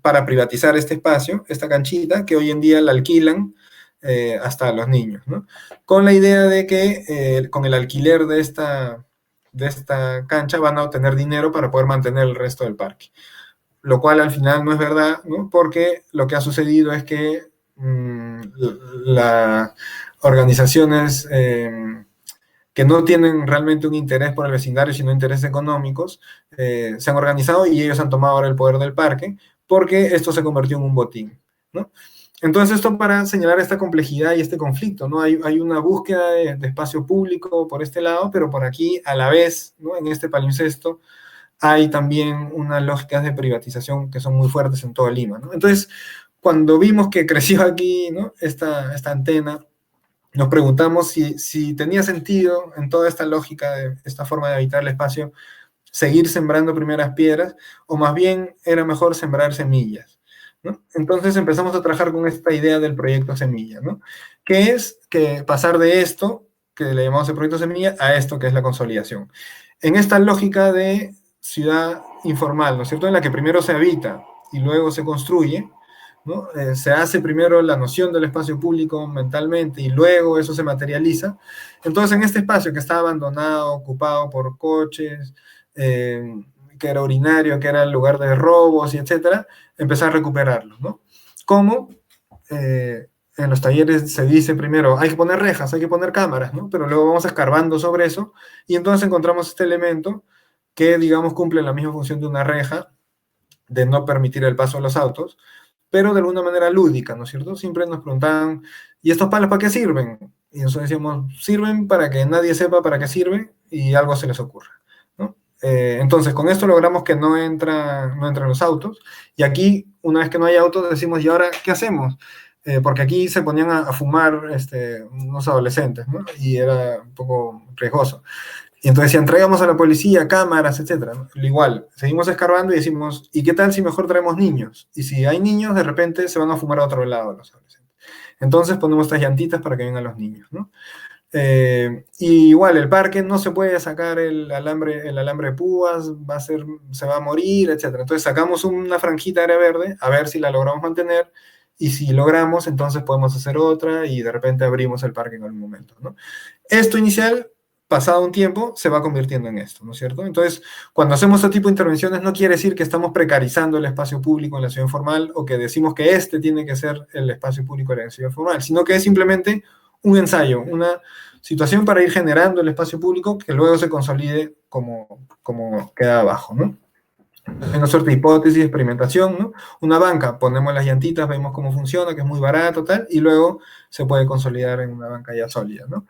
S2: para privatizar este espacio, esta canchita, que hoy en día la alquilan hasta a los niños, ¿no? Con la idea de que con el alquiler de esta cancha van a obtener dinero para poder mantener el resto del parque. Lo cual al final no es verdad, ¿no? Porque lo que ha sucedido es que las organizaciones que no tienen realmente un interés por el vecindario, sino intereses económicos, se han organizado y ellos han tomado ahora el poder del parque, porque esto se convirtió en un botín, ¿no? Entonces, esto para señalar esta complejidad y este conflicto, ¿no? Hay una búsqueda de espacio público por este lado, pero por aquí, a la vez, ¿no?, en este palimpsesto, hay también unas lógicas de privatización que son muy fuertes en todo Lima, ¿no? Entonces, cuando vimos que creció aquí, ¿no?, esta antena, nos preguntamos si tenía sentido en toda esta lógica, de esta forma de habitar el espacio, seguir sembrando primeras piedras, o más bien era mejor sembrar semillas, ¿no? Entonces empezamos a trabajar con esta idea del proyecto semilla, ¿no?, que es que pasar de esto, que le llamamos el proyecto semilla, a esto que es la consolidación. En esta lógica de ciudad informal, ¿no es cierto?, en la que primero se habita y luego se construye, ¿no? Se hace primero la noción del espacio público mentalmente y luego eso se materializa. Entonces, en este espacio que está abandonado, ocupado por coches, que era urinario, que era el lugar de robos y etcétera, empezar a recuperarlo, ¿no? ¿Cómo? En los talleres se dice primero, hay que poner rejas, hay que poner cámaras, ¿no? Pero luego vamos escarbando sobre eso y entonces encontramos este elemento que, digamos, cumple la misma función de una reja, de no permitir el paso de los autos, pero de alguna manera lúdica, ¿no es cierto? Siempre nos preguntaban, ¿y estos palos para qué sirven? Y nosotros decíamos, sirven para que nadie sepa para qué sirven y algo se les ocurra, ¿no? Entonces, con esto logramos que no entran los autos, y aquí, una vez que no hay autos, decimos, ¿y ahora qué hacemos? Porque aquí se ponían a fumar unos adolescentes, ¿no? Y era un poco riesgoso. Y entonces si entregamos a la policía cámaras, etcétera, ¿no? Igual, seguimos escarbando y decimos, ¿y qué tal si mejor traemos niños? Y si hay niños, de repente se van a fumar a otro lado los adolescentes. Entonces ponemos estas llantitas para que vengan los niños, ¿no? Y igual, el parque no se puede sacar el alambre de púas, se va a morir, etcétera. Entonces sacamos una franjita de área verde, a ver si la logramos mantener, y si logramos, entonces podemos hacer otra, y de repente abrimos el parque en algún momento, ¿no? Esto inicial, pasado un tiempo, se va convirtiendo en esto, ¿no es cierto? Entonces, cuando hacemos este tipo de intervenciones, no quiere decir que estamos precarizando el espacio público en la ciudad informal, o que decimos que este tiene que ser el espacio público de la ciudad informal, sino que es simplemente un ensayo, una situación para ir generando el espacio público que luego se consolide como queda abajo, ¿no? Una suerte de hipótesis, experimentación, ¿no? Una banca, ponemos las llantitas, vemos cómo funciona, que es muy barato, tal, y luego se puede consolidar en una banca ya sólida, ¿no?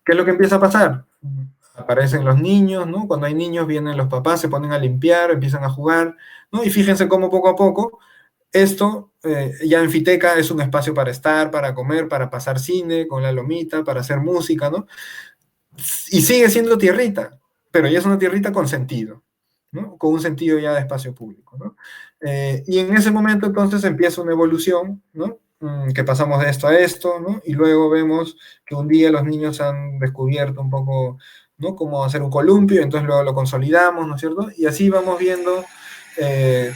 S2: ¿Qué es lo que empieza a pasar? Aparecen los niños, ¿no? Cuando hay niños vienen los papás, se ponen a limpiar, empiezan a jugar, ¿no? Y fíjense cómo poco a poco esto, ya en Fiteca es un espacio para estar, para comer, para pasar cine con la lomita, para hacer música, ¿no? Y sigue siendo tierrita, pero ya es una tierrita con sentido, ¿no? Con un sentido ya de espacio público, ¿no? Y en ese momento entonces empieza una evolución, ¿no? Que pasamos de esto a esto, ¿no? Y luego vemos que un día los niños han descubierto un poco, ¿no? Cómo hacer un columpio, entonces luego lo consolidamos, ¿no es cierto? Y así vamos viendo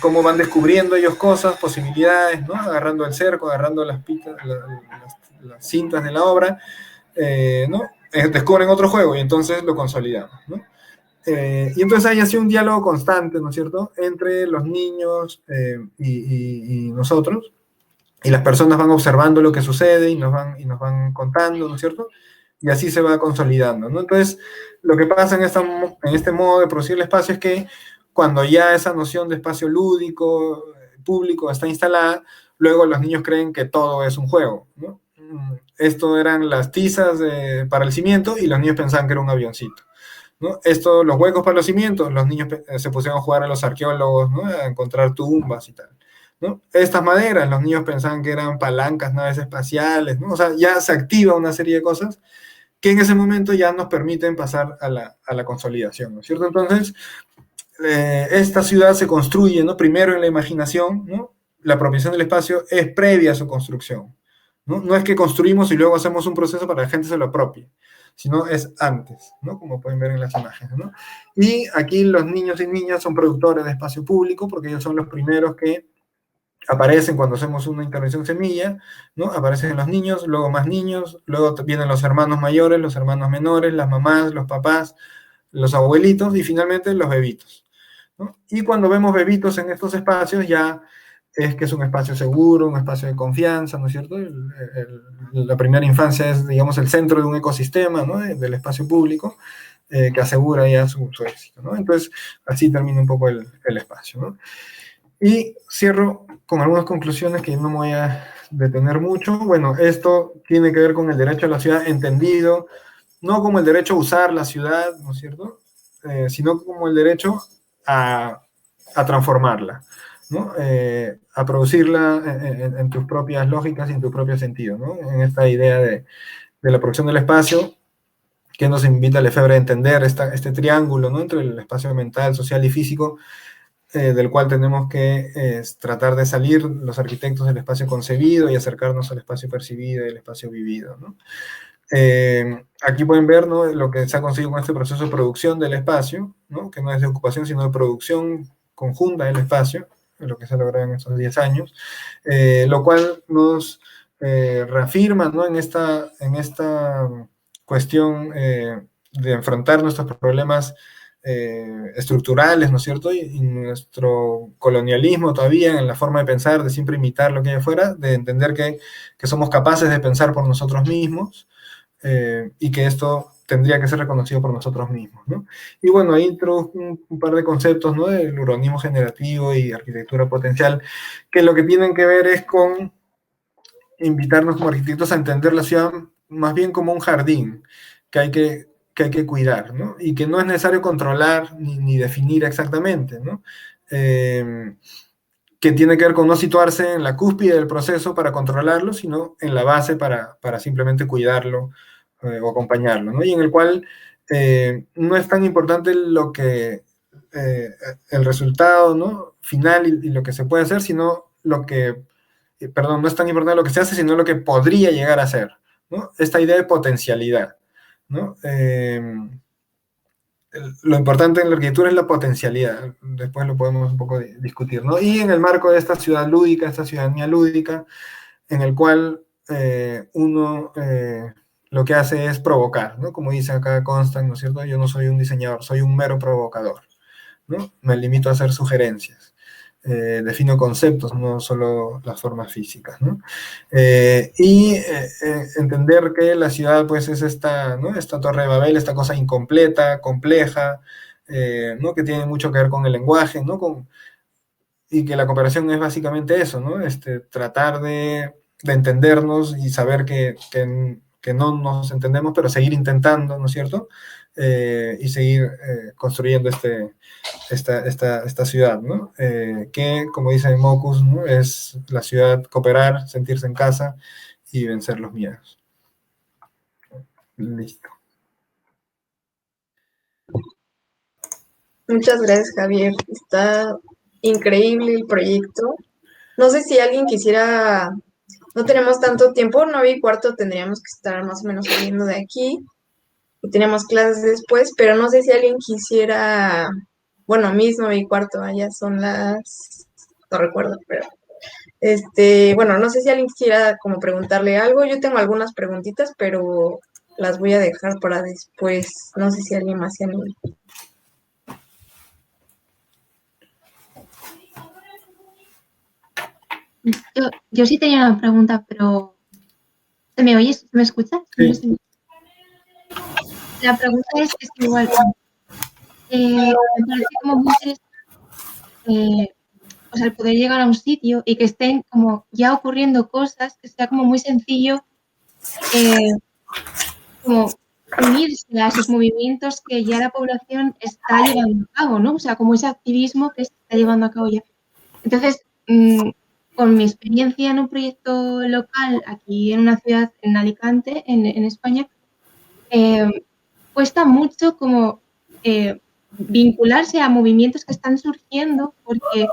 S2: cómo van descubriendo ellos cosas, posibilidades, ¿no? Agarrando el cerco, agarrando las cintas de la obra, ¿no? Descubren otro juego y entonces lo consolidamos, ¿no? Y entonces hay así un diálogo constante, ¿no es cierto?, entre los niños y nosotros, y las personas van observando lo que sucede y nos van contando, ¿no es cierto?, y así se va consolidando, ¿no? Entonces, lo que pasa en este modo de producir el espacio es que cuando ya esa noción de espacio lúdico, público, está instalada, luego los niños creen que todo es un juego, ¿no? Esto eran las tizas para el cimiento y los niños pensaban que era un avioncito, ¿no? Esto, los huecos para los cimientos, los niños se pusieron a jugar a los arqueólogos, ¿no? A encontrar tumbas y tal, ¿no? Estas maderas, los niños pensaban que eran palancas, naves espaciales, ¿no? O sea, ya se activa una serie de cosas que en ese momento ya nos permiten pasar a la consolidación, ¿no es cierto? Entonces, esta ciudad se construye, ¿no? Primero en la imaginación, ¿no? La apropiación del espacio es previa a su construcción, ¿no? No es que construimos y luego hacemos un proceso para que la gente se lo apropie, sino es antes, ¿no? Como pueden ver en las imágenes, ¿no? Y aquí los niños y niñas son productores de espacio público porque ellos son los primeros que aparecen cuando hacemos una intervención semilla, ¿no? Aparecen los niños, luego más niños, luego vienen los hermanos mayores, los hermanos menores, las mamás, los papás, los abuelitos y finalmente los bebitos, ¿no? Y cuando vemos bebitos en estos espacios ya es que es un espacio seguro, un espacio de confianza, ¿no es cierto? La primera infancia es, digamos, el centro de un ecosistema, ¿no? Del espacio público, que asegura ya su éxito, ¿no? Entonces, así termina un poco el espacio, ¿no? Y cierro con algunas conclusiones que no me voy a detener mucho. Bueno, esto tiene que ver con el derecho a la ciudad entendido, no como el derecho a usar la ciudad, ¿no es cierto? Sino como el derecho a transformarla, ¿no? A producirla en tus propias lógicas y en tu propio sentido, ¿no? En esta idea de la producción del espacio, que nos invita a Lefebvre a entender este triángulo, ¿no? Entre el espacio mental, social y físico, del cual tenemos que tratar de salir los arquitectos del espacio concebido y acercarnos al espacio percibido y al espacio vivido, ¿no? Aquí pueden ver, ¿no? Lo que se ha conseguido con este proceso de producción del espacio, ¿no? Que no es de ocupación, sino de producción conjunta del espacio, lo que se ha logrado en estos 10 años, lo cual nos reafirma, ¿no? en esta cuestión de enfrentar nuestros problemas estructurales, ¿no es cierto? Y nuestro colonialismo todavía en la forma de pensar, de siempre imitar lo que hay afuera, de entender que somos capaces de pensar por nosotros mismos, y que esto tendría que ser reconocido por nosotros mismos, ¿no? Y bueno, ahí introduzco un par de conceptos, ¿no? Del urbanismo generativo y arquitectura potencial, que lo que tienen que ver es con invitarnos como arquitectos a entender la ciudad más bien como un jardín que hay que cuidar, ¿no? Y que no es necesario controlar ni definir exactamente, ¿no? Que tiene que ver con no situarse en la cúspide del proceso para controlarlo, sino en la base para simplemente cuidarlo o acompañarlo, ¿no? Y en el cual no es tan importante el resultado, ¿no? Final y lo que se puede hacer, sino no es tan importante lo que se hace, sino lo que podría llegar a ser, ¿no? Esta idea de potencialidad, ¿no? Lo importante en la arquitectura es la potencialidad, después lo podemos un poco discutir, ¿no? Y en el marco de esta ciudad lúdica, esta ciudadanía lúdica, en el cual uno lo que hace es provocar, ¿no? Como dice acá Constant, ¿no es cierto? Yo no soy un diseñador, soy un mero provocador, ¿no? Me limito a hacer sugerencias. Defino conceptos, no solo las formas físicas, ¿no? Entender que la ciudad, pues, es esta, ¿no? Esta torre de Babel, esta cosa incompleta, compleja, ¿no? Que tiene mucho que ver con el lenguaje, ¿no? Y que la cooperación es básicamente eso, ¿no? Tratar de entendernos y saber que no nos entendemos, pero seguir intentando, ¿no es cierto? Y seguir construyendo esta ciudad, ¿no? Que, como dice Mocus, ¿no? Es la ciudad cooperar, sentirse en casa y vencer los miedos. Listo.
S1: Muchas gracias, Javier. Está increíble el proyecto. No sé si alguien quisiera, no tenemos tanto tiempo, 9:15 tendríamos que estar más o menos saliendo de aquí y tenemos clases después, pero no sé si alguien quisiera, bueno, a mí es 9:15, allá son no recuerdo, pero bueno, no sé si alguien quisiera como preguntarle algo. Yo tengo algunas preguntitas, pero las voy a dejar para después. No sé si alguien más se anima.
S3: Yo sí tenía una pregunta, pero ¿se me oye? ¿Se me escucha?
S2: Sí.
S3: La pregunta es igual, me parece como muy interesante, o sea, el poder llegar a un sitio y que estén como ya ocurriendo cosas, que sea como muy sencillo como unirse a esos movimientos que ya la población está llevando a cabo, ¿no? O sea, como ese activismo que se está llevando a cabo ya. Entonces, con mi experiencia en un proyecto local aquí en una ciudad, en Alicante, en España, cuesta mucho como vincularse a movimientos que están surgiendo porque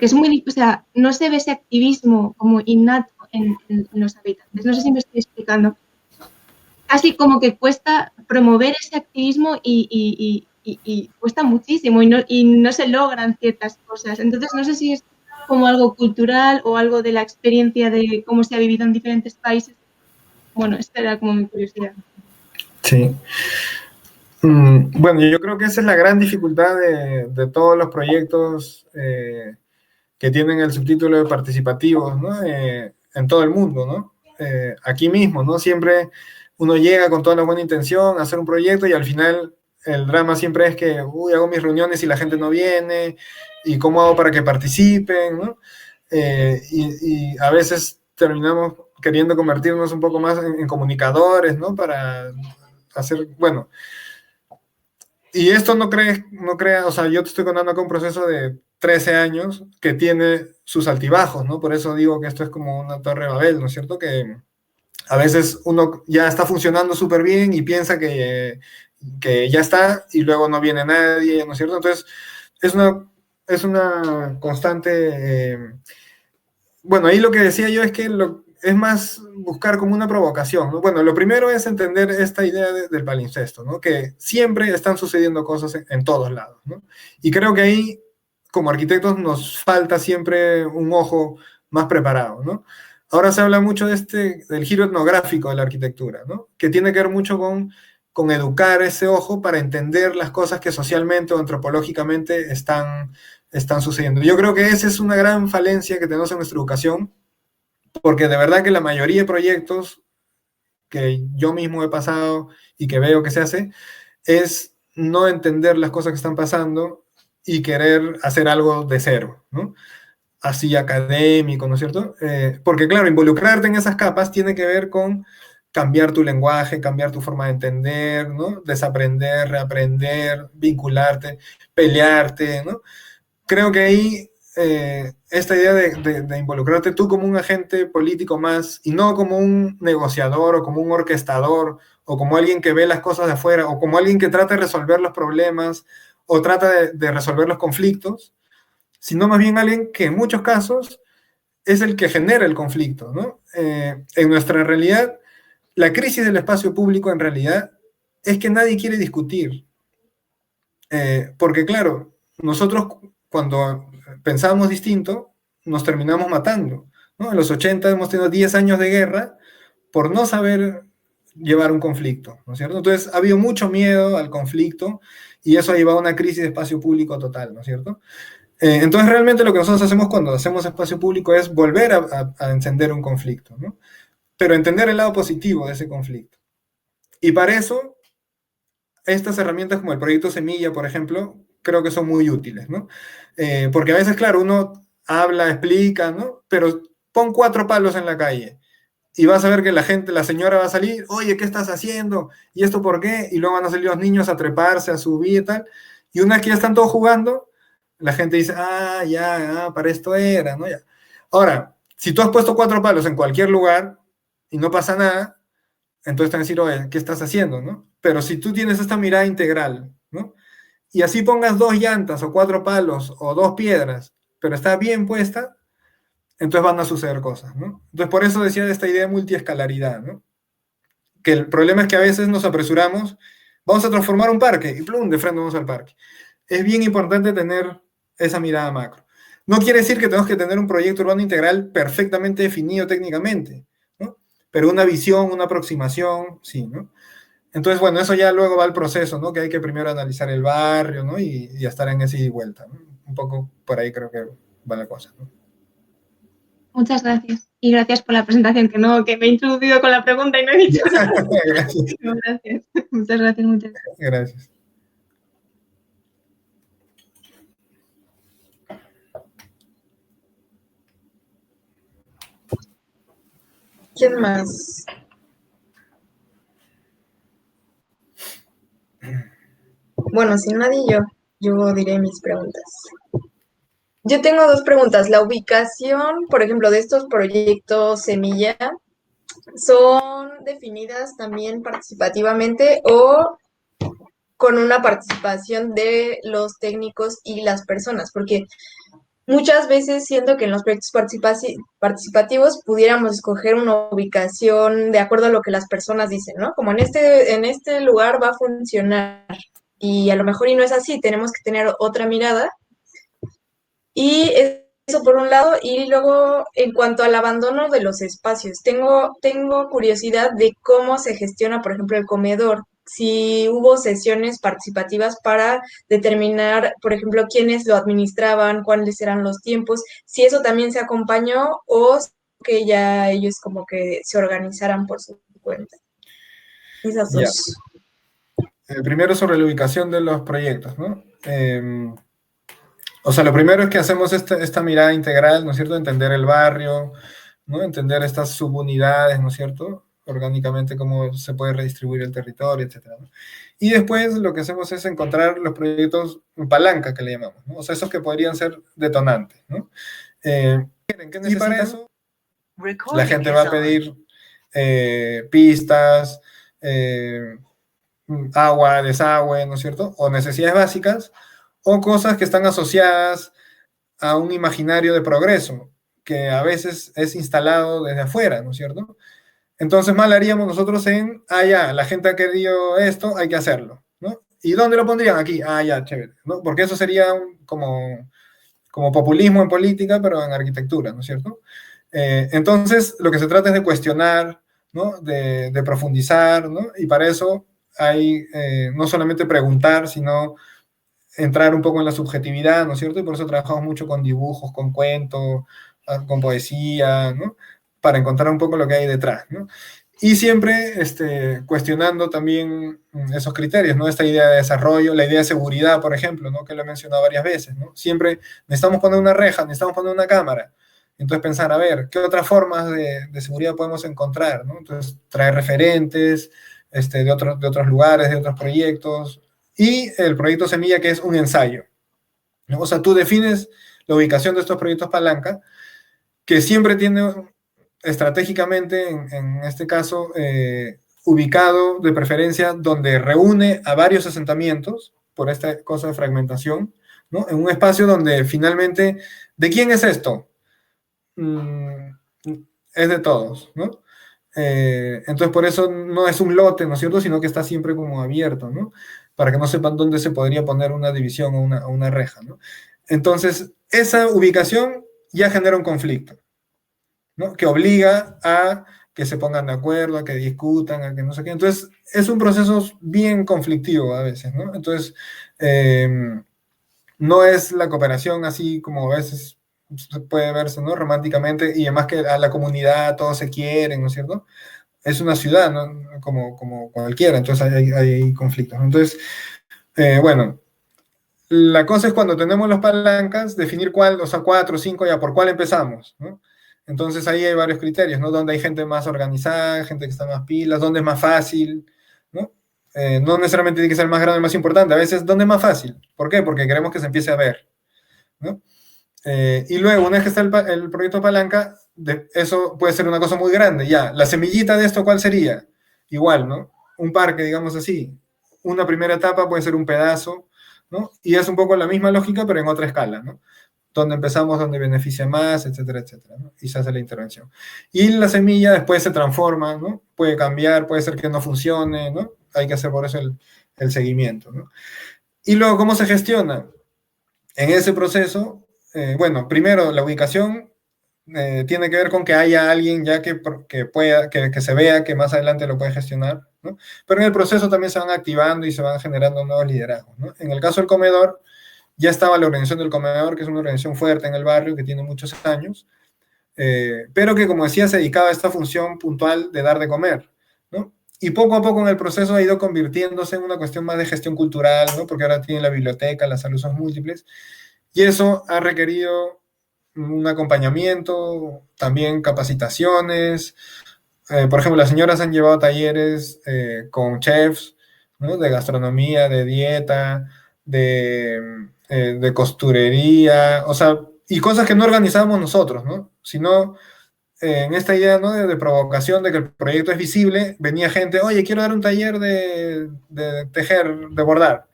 S3: es muy, o sea, no se ve ese activismo como innato en los habitantes. No sé si me estoy explicando. Casi como que cuesta promover ese activismo y cuesta muchísimo y no se logran ciertas cosas. Entonces, no sé si es como algo cultural o algo de la experiencia de cómo se ha vivido en diferentes países. Bueno, esta era como mi curiosidad.
S2: Sí. Bueno, yo creo que esa es la gran dificultad de todos los proyectos que tienen el subtítulo de participativos, ¿no? En todo el mundo, ¿no? Aquí mismo, ¿no? Siempre uno llega con toda la buena intención a hacer un proyecto y al final el drama siempre es que, hago mis reuniones y la gente no viene, y cómo hago para que participen, ¿no? Y a veces terminamos queriendo convertirnos un poco más en comunicadores, ¿no? Para hacer, bueno, y esto no crea, o sea, yo te estoy contando acá un proceso de 13 años que tiene sus altibajos, ¿no? Por eso digo que esto es como una torre de Babel, ¿no es cierto? Que a veces uno ya está funcionando súper bien y piensa que ya está y luego no viene nadie, ¿no es cierto? Entonces, es una constante... bueno, ahí lo que decía yo es que es más buscar como una provocación, ¿no? Bueno, lo primero es entender esta idea del palincesto, ¿no? Que siempre están sucediendo cosas en todos lados, ¿no? Y creo que ahí, como arquitectos, nos falta siempre un ojo más preparado, ¿no? Ahora se habla mucho del giro etnográfico de la arquitectura, ¿no? Que tiene que ver mucho con educar ese ojo para entender las cosas que socialmente o antropológicamente están sucediendo. Yo creo que esa es una gran falencia que tenemos en nuestra educación, porque de verdad que la mayoría de proyectos que yo mismo he pasado y que veo que se hace, es no entender las cosas que están pasando y querer hacer algo de cero, ¿no? Así académico, ¿no es cierto? Porque claro, involucrarte en esas capas tiene que ver con cambiar tu lenguaje, cambiar tu forma de entender, ¿no? Desaprender, reaprender, vincularte, pelearte, ¿no? Creo que ahí esta idea de involucrarte tú como un agente político más y no como un negociador o como un orquestador o como alguien que ve las cosas de afuera o como alguien que trata de resolver los problemas o trata de resolver los conflictos, sino más bien alguien que en muchos casos es el que genera el conflicto, ¿no? En nuestra realidad, la crisis del espacio público en realidad es que nadie quiere discutir. Porque claro, nosotros cuando pensábamos distinto, nos terminamos matando, ¿no? En los 80 hemos tenido 10 años de guerra por no saber llevar un conflicto, ¿no es cierto? Entonces ha habido mucho miedo al conflicto y eso ha llevado a una crisis de espacio público total, ¿no es cierto? Entonces realmente lo que nosotros hacemos cuando hacemos espacio público es volver a encender un conflicto, ¿no? Pero entender el lado positivo de ese conflicto. Y para eso, estas herramientas como el proyecto Semilla, por ejemplo, creo que son muy útiles, ¿no? Porque a veces, claro, uno habla, explica, ¿no? Pero pon 4 palos en la calle y vas a ver que la gente, la señora va a salir, oye, ¿qué estás haciendo? ¿Y esto por qué? Y luego van a salir los niños a treparse, a subir y tal. Y una vez que ya están todos jugando, la gente dice, ya, para esto era, ¿no? Ya. Ahora, si tú has puesto 4 palos en cualquier lugar y no pasa nada, entonces te van a decir, oye, ¿qué estás haciendo, no? Pero si tú tienes esta mirada integral, ¿no? Y así pongas 2 llantas o 4 palos o 2 piedras, pero está bien puesta, entonces van a suceder cosas, ¿no? Entonces por eso decía de esta idea de multiescalaridad, ¿no? Que el problema es que a veces nos apresuramos, vamos a transformar un parque y plum, de frente vamos al parque. Es bien importante tener esa mirada macro. No quiere decir que tenemos que tener un proyecto urbano integral perfectamente definido técnicamente, ¿no? Pero una visión, una aproximación, sí, ¿no? Entonces, bueno, eso ya luego va al proceso, ¿no? Que hay que primero analizar el barrio, ¿no? Y estar en ese ida y vuelta, ¿no? Un poco por ahí creo que va la cosa, ¿no?
S3: Muchas gracias. Y gracias por la presentación, que me he introducido con la pregunta y no he dicho nada.
S2: Gracias.
S3: No, gracias. Muchas gracias, muchas gracias.
S2: Gracias.
S1: ¿Quién más? Bueno, si nadie, yo diré mis preguntas. Yo tengo 2 preguntas. La ubicación, por ejemplo, de estos proyectos semilla, ¿son definidas también participativamente o con una participación de los técnicos y las personas? Porque muchas veces siento que en los proyectos participativos pudiéramos escoger una ubicación de acuerdo a lo que las personas dicen, ¿no? Como en este lugar va a funcionar y a lo mejor y no es así, tenemos que tener otra mirada. Y eso por un lado, y luego en cuanto al abandono de los espacios, tengo curiosidad de cómo se gestiona, por ejemplo, el comedor, si hubo sesiones participativas para determinar, por ejemplo, quiénes lo administraban, cuáles eran los tiempos, si eso también se acompañó o que ya ellos como que se organizaran por su cuenta. Esas
S2: Ya.
S1: dos.
S2: Primero sobre la ubicación de los proyectos, ¿no? O sea, lo primero es que hacemos esta mirada integral, ¿no es cierto? Entender el barrio, ¿no? Entender estas subunidades, ¿no es cierto? Orgánicamente cómo se puede redistribuir el territorio, etcétera, ¿no? Y después lo que hacemos es encontrar los proyectos palanca, que le llamamos, ¿no? O sea, esos que podrían ser detonantes, ¿no? Y para eso la gente va a pedir pistas, agua, desagüe, ¿no es cierto? O necesidades básicas, o cosas que están asociadas a un imaginario de progreso, que a veces es instalado desde afuera, ¿no es cierto? Entonces mal haríamos nosotros en, ya, la gente ha querido esto, hay que hacerlo, ¿no? ¿Y dónde lo pondrían? Aquí, ya, chévere, ¿no? Porque eso sería como populismo en política, pero en arquitectura, ¿no es cierto? Entonces lo que se trata es de cuestionar, ¿no? De profundizar, ¿no? Y para eso hay no solamente preguntar, sino entrar un poco en la subjetividad, ¿no es cierto? Y por eso trabajamos mucho con dibujos, con cuentos, con poesía, ¿no? Para encontrar un poco lo que hay detrás, ¿no? Y siempre cuestionando también esos criterios, ¿no? Esta idea de desarrollo, la idea de seguridad, por ejemplo, ¿no? Que lo he mencionado varias veces, ¿no? Siempre necesitamos poner una reja, necesitamos poner una cámara. Entonces pensar, a ver, ¿qué otras formas de seguridad podemos encontrar, ¿no? Entonces traer referentes de otros lugares, de otros proyectos. Y el proyecto Semilla, que es un ensayo, ¿no? O sea, tú defines la ubicación de estos proyectos palanca, que siempre tiene estratégicamente, en este caso, ubicado de preferencia donde reúne a varios asentamientos, por esta cosa de fragmentación, ¿no? En un espacio donde finalmente, ¿de quién es esto? Es de todos, ¿no? Entonces por eso no es un lote, ¿no es cierto? Sino que está siempre como abierto, ¿no? Para que no sepan dónde se podría poner una división o una reja, ¿no? Entonces, esa ubicación ya genera un conflicto, ¿no? Que obliga a que se pongan de acuerdo, a que discutan, a que no sé qué. Entonces, es un proceso bien conflictivo a veces, ¿no? Entonces, no es la cooperación así como a veces puede verse, ¿no? Románticamente, y además que a la comunidad todos se quieren, ¿no es cierto? Es una ciudad, ¿no? Como cualquiera, entonces hay conflictos. Entonces, bueno, la cosa es cuando tenemos las palancas, definir cuál, o sea, 4 o 5, ya por cuál empezamos, ¿no? Entonces ahí hay varios criterios, ¿no? Donde hay gente más organizada, gente que está más pilas, donde es más fácil, ¿no? No necesariamente tiene que ser el más grande, el más importante, a veces donde es más fácil. ¿Por qué? Porque queremos que se empiece a ver, ¿no? Y luego, una vez que está el proyecto palanca, eso puede ser una cosa muy grande, ya. La semillita de esto, ¿cuál sería? Igual, ¿no? Un parque, digamos así. Una primera etapa puede ser un pedazo, ¿no? Y es un poco la misma lógica, pero en otra escala, ¿no? Donde empezamos, donde beneficia más, etcétera, etcétera, ¿no? Y se hace la intervención. Y la semilla después se transforma, ¿no? Puede cambiar, puede ser que no funcione, ¿no? Hay que hacer por eso el seguimiento, ¿no? Y luego, ¿cómo se gestiona? En ese proceso, bueno, primero la ubicación tiene que ver con que haya alguien ya que pueda, que se vea que más adelante lo puede gestionar, ¿no? Pero en el proceso también se van activando y se van generando nuevos liderazgos, ¿no? En el caso del comedor, ya estaba la organización del comedor, que es una organización fuerte en el barrio, que tiene muchos años, pero que, como decía, se dedicaba a esta función puntual de dar de comer, ¿no? Y poco a poco en el proceso ha ido convirtiéndose en una cuestión más de gestión cultural, ¿no? Porque ahora tiene la biblioteca, las salas son múltiples, y eso ha requerido un acompañamiento, también capacitaciones. Por ejemplo, las señoras han llevado talleres con chefs, ¿no? De gastronomía, de dieta, de costurería, o sea, y cosas que no organizábamos nosotros, ¿no? Sino en esta idea, ¿no? De provocación, de que el proyecto es visible, venía gente, oye, quiero dar un taller de tejer, de bordar,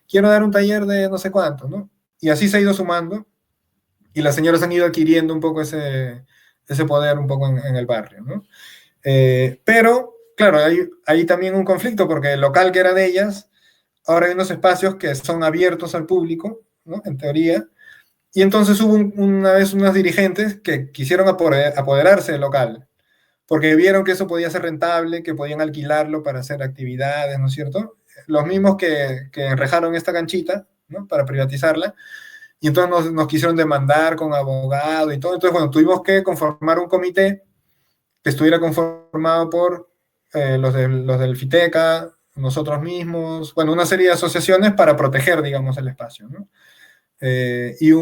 S2: quiero dar un taller de no sé cuánto, ¿no? Y así se ha ido sumando, y las señoras han ido adquiriendo un poco ese poder un poco en el barrio, ¿no? Pero, claro, hay también un conflicto, porque el local que era de ellas, ahora hay unos espacios que son abiertos al público, ¿no? En teoría, y entonces hubo una vez unos dirigentes que quisieron apoderarse del local, porque vieron que eso podía ser rentable, que podían alquilarlo para hacer actividades, ¿no es cierto? Los mismos que enrejaron esta canchita, ¿no? Para privatizarla, y entonces nos quisieron demandar con abogado y todo. Entonces, bueno, tuvimos que conformar un comité que estuviera conformado por los del FITECA, nosotros mismos, bueno, una serie de asociaciones para proteger, digamos, el espacio, ¿no? Y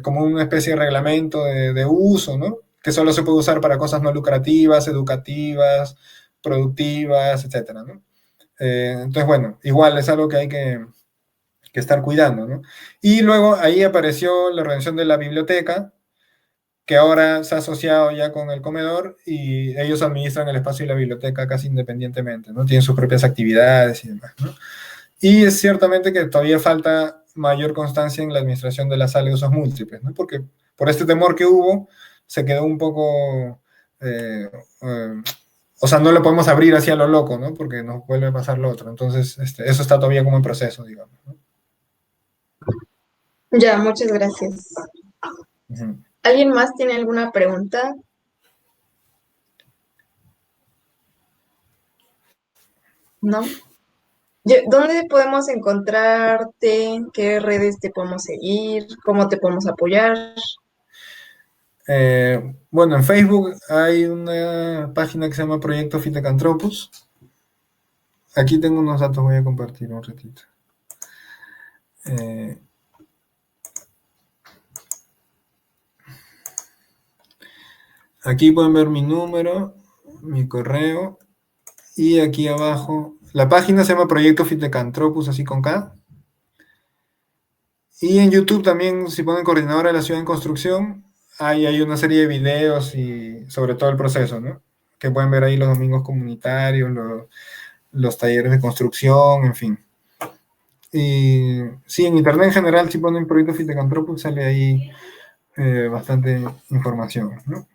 S2: como una especie de reglamento de uso, ¿no? Que solo se puede usar para cosas no lucrativas, educativas, productivas, etcétera, ¿no? Entonces, bueno, igual es algo que hay que estar cuidando, ¿no? Y luego ahí apareció la organización de la biblioteca, que ahora se ha asociado ya con el comedor, y ellos administran el espacio y la biblioteca casi independientemente, ¿no? Tienen sus propias actividades y demás, ¿no? Y es ciertamente que todavía falta mayor constancia en la administración de la sala de usos múltiples, ¿no? Porque por este temor que hubo, se quedó un poco... o sea, no lo podemos abrir así a lo loco, ¿no? Porque nos vuelve a pasar lo otro. Entonces, eso está todavía como en proceso, digamos, ¿no?
S1: Ya, muchas gracias.
S2: Ujú.
S1: ¿Alguien más tiene alguna pregunta? ¿No? ¿Dónde podemos encontrarte? ¿Qué redes te podemos seguir? ¿Cómo te podemos apoyar?
S2: Bueno, en Facebook hay una página que se llama Proyecto Fitecantropus. Aquí tengo unos datos, voy a compartir un ratito. Aquí pueden ver mi número, mi correo, y aquí abajo, la página se llama Proyecto Fitecantropus, así con K. Y en YouTube también, si ponen Coordinadora de la Ciudad en Construcción, hay una serie de videos y sobre todo el proceso, ¿no? Que pueden ver ahí los domingos comunitarios, los talleres de construcción, en fin. Y sí, en internet en general, si ponen Proyecto Fitecantropus, sale ahí bastante información, ¿no?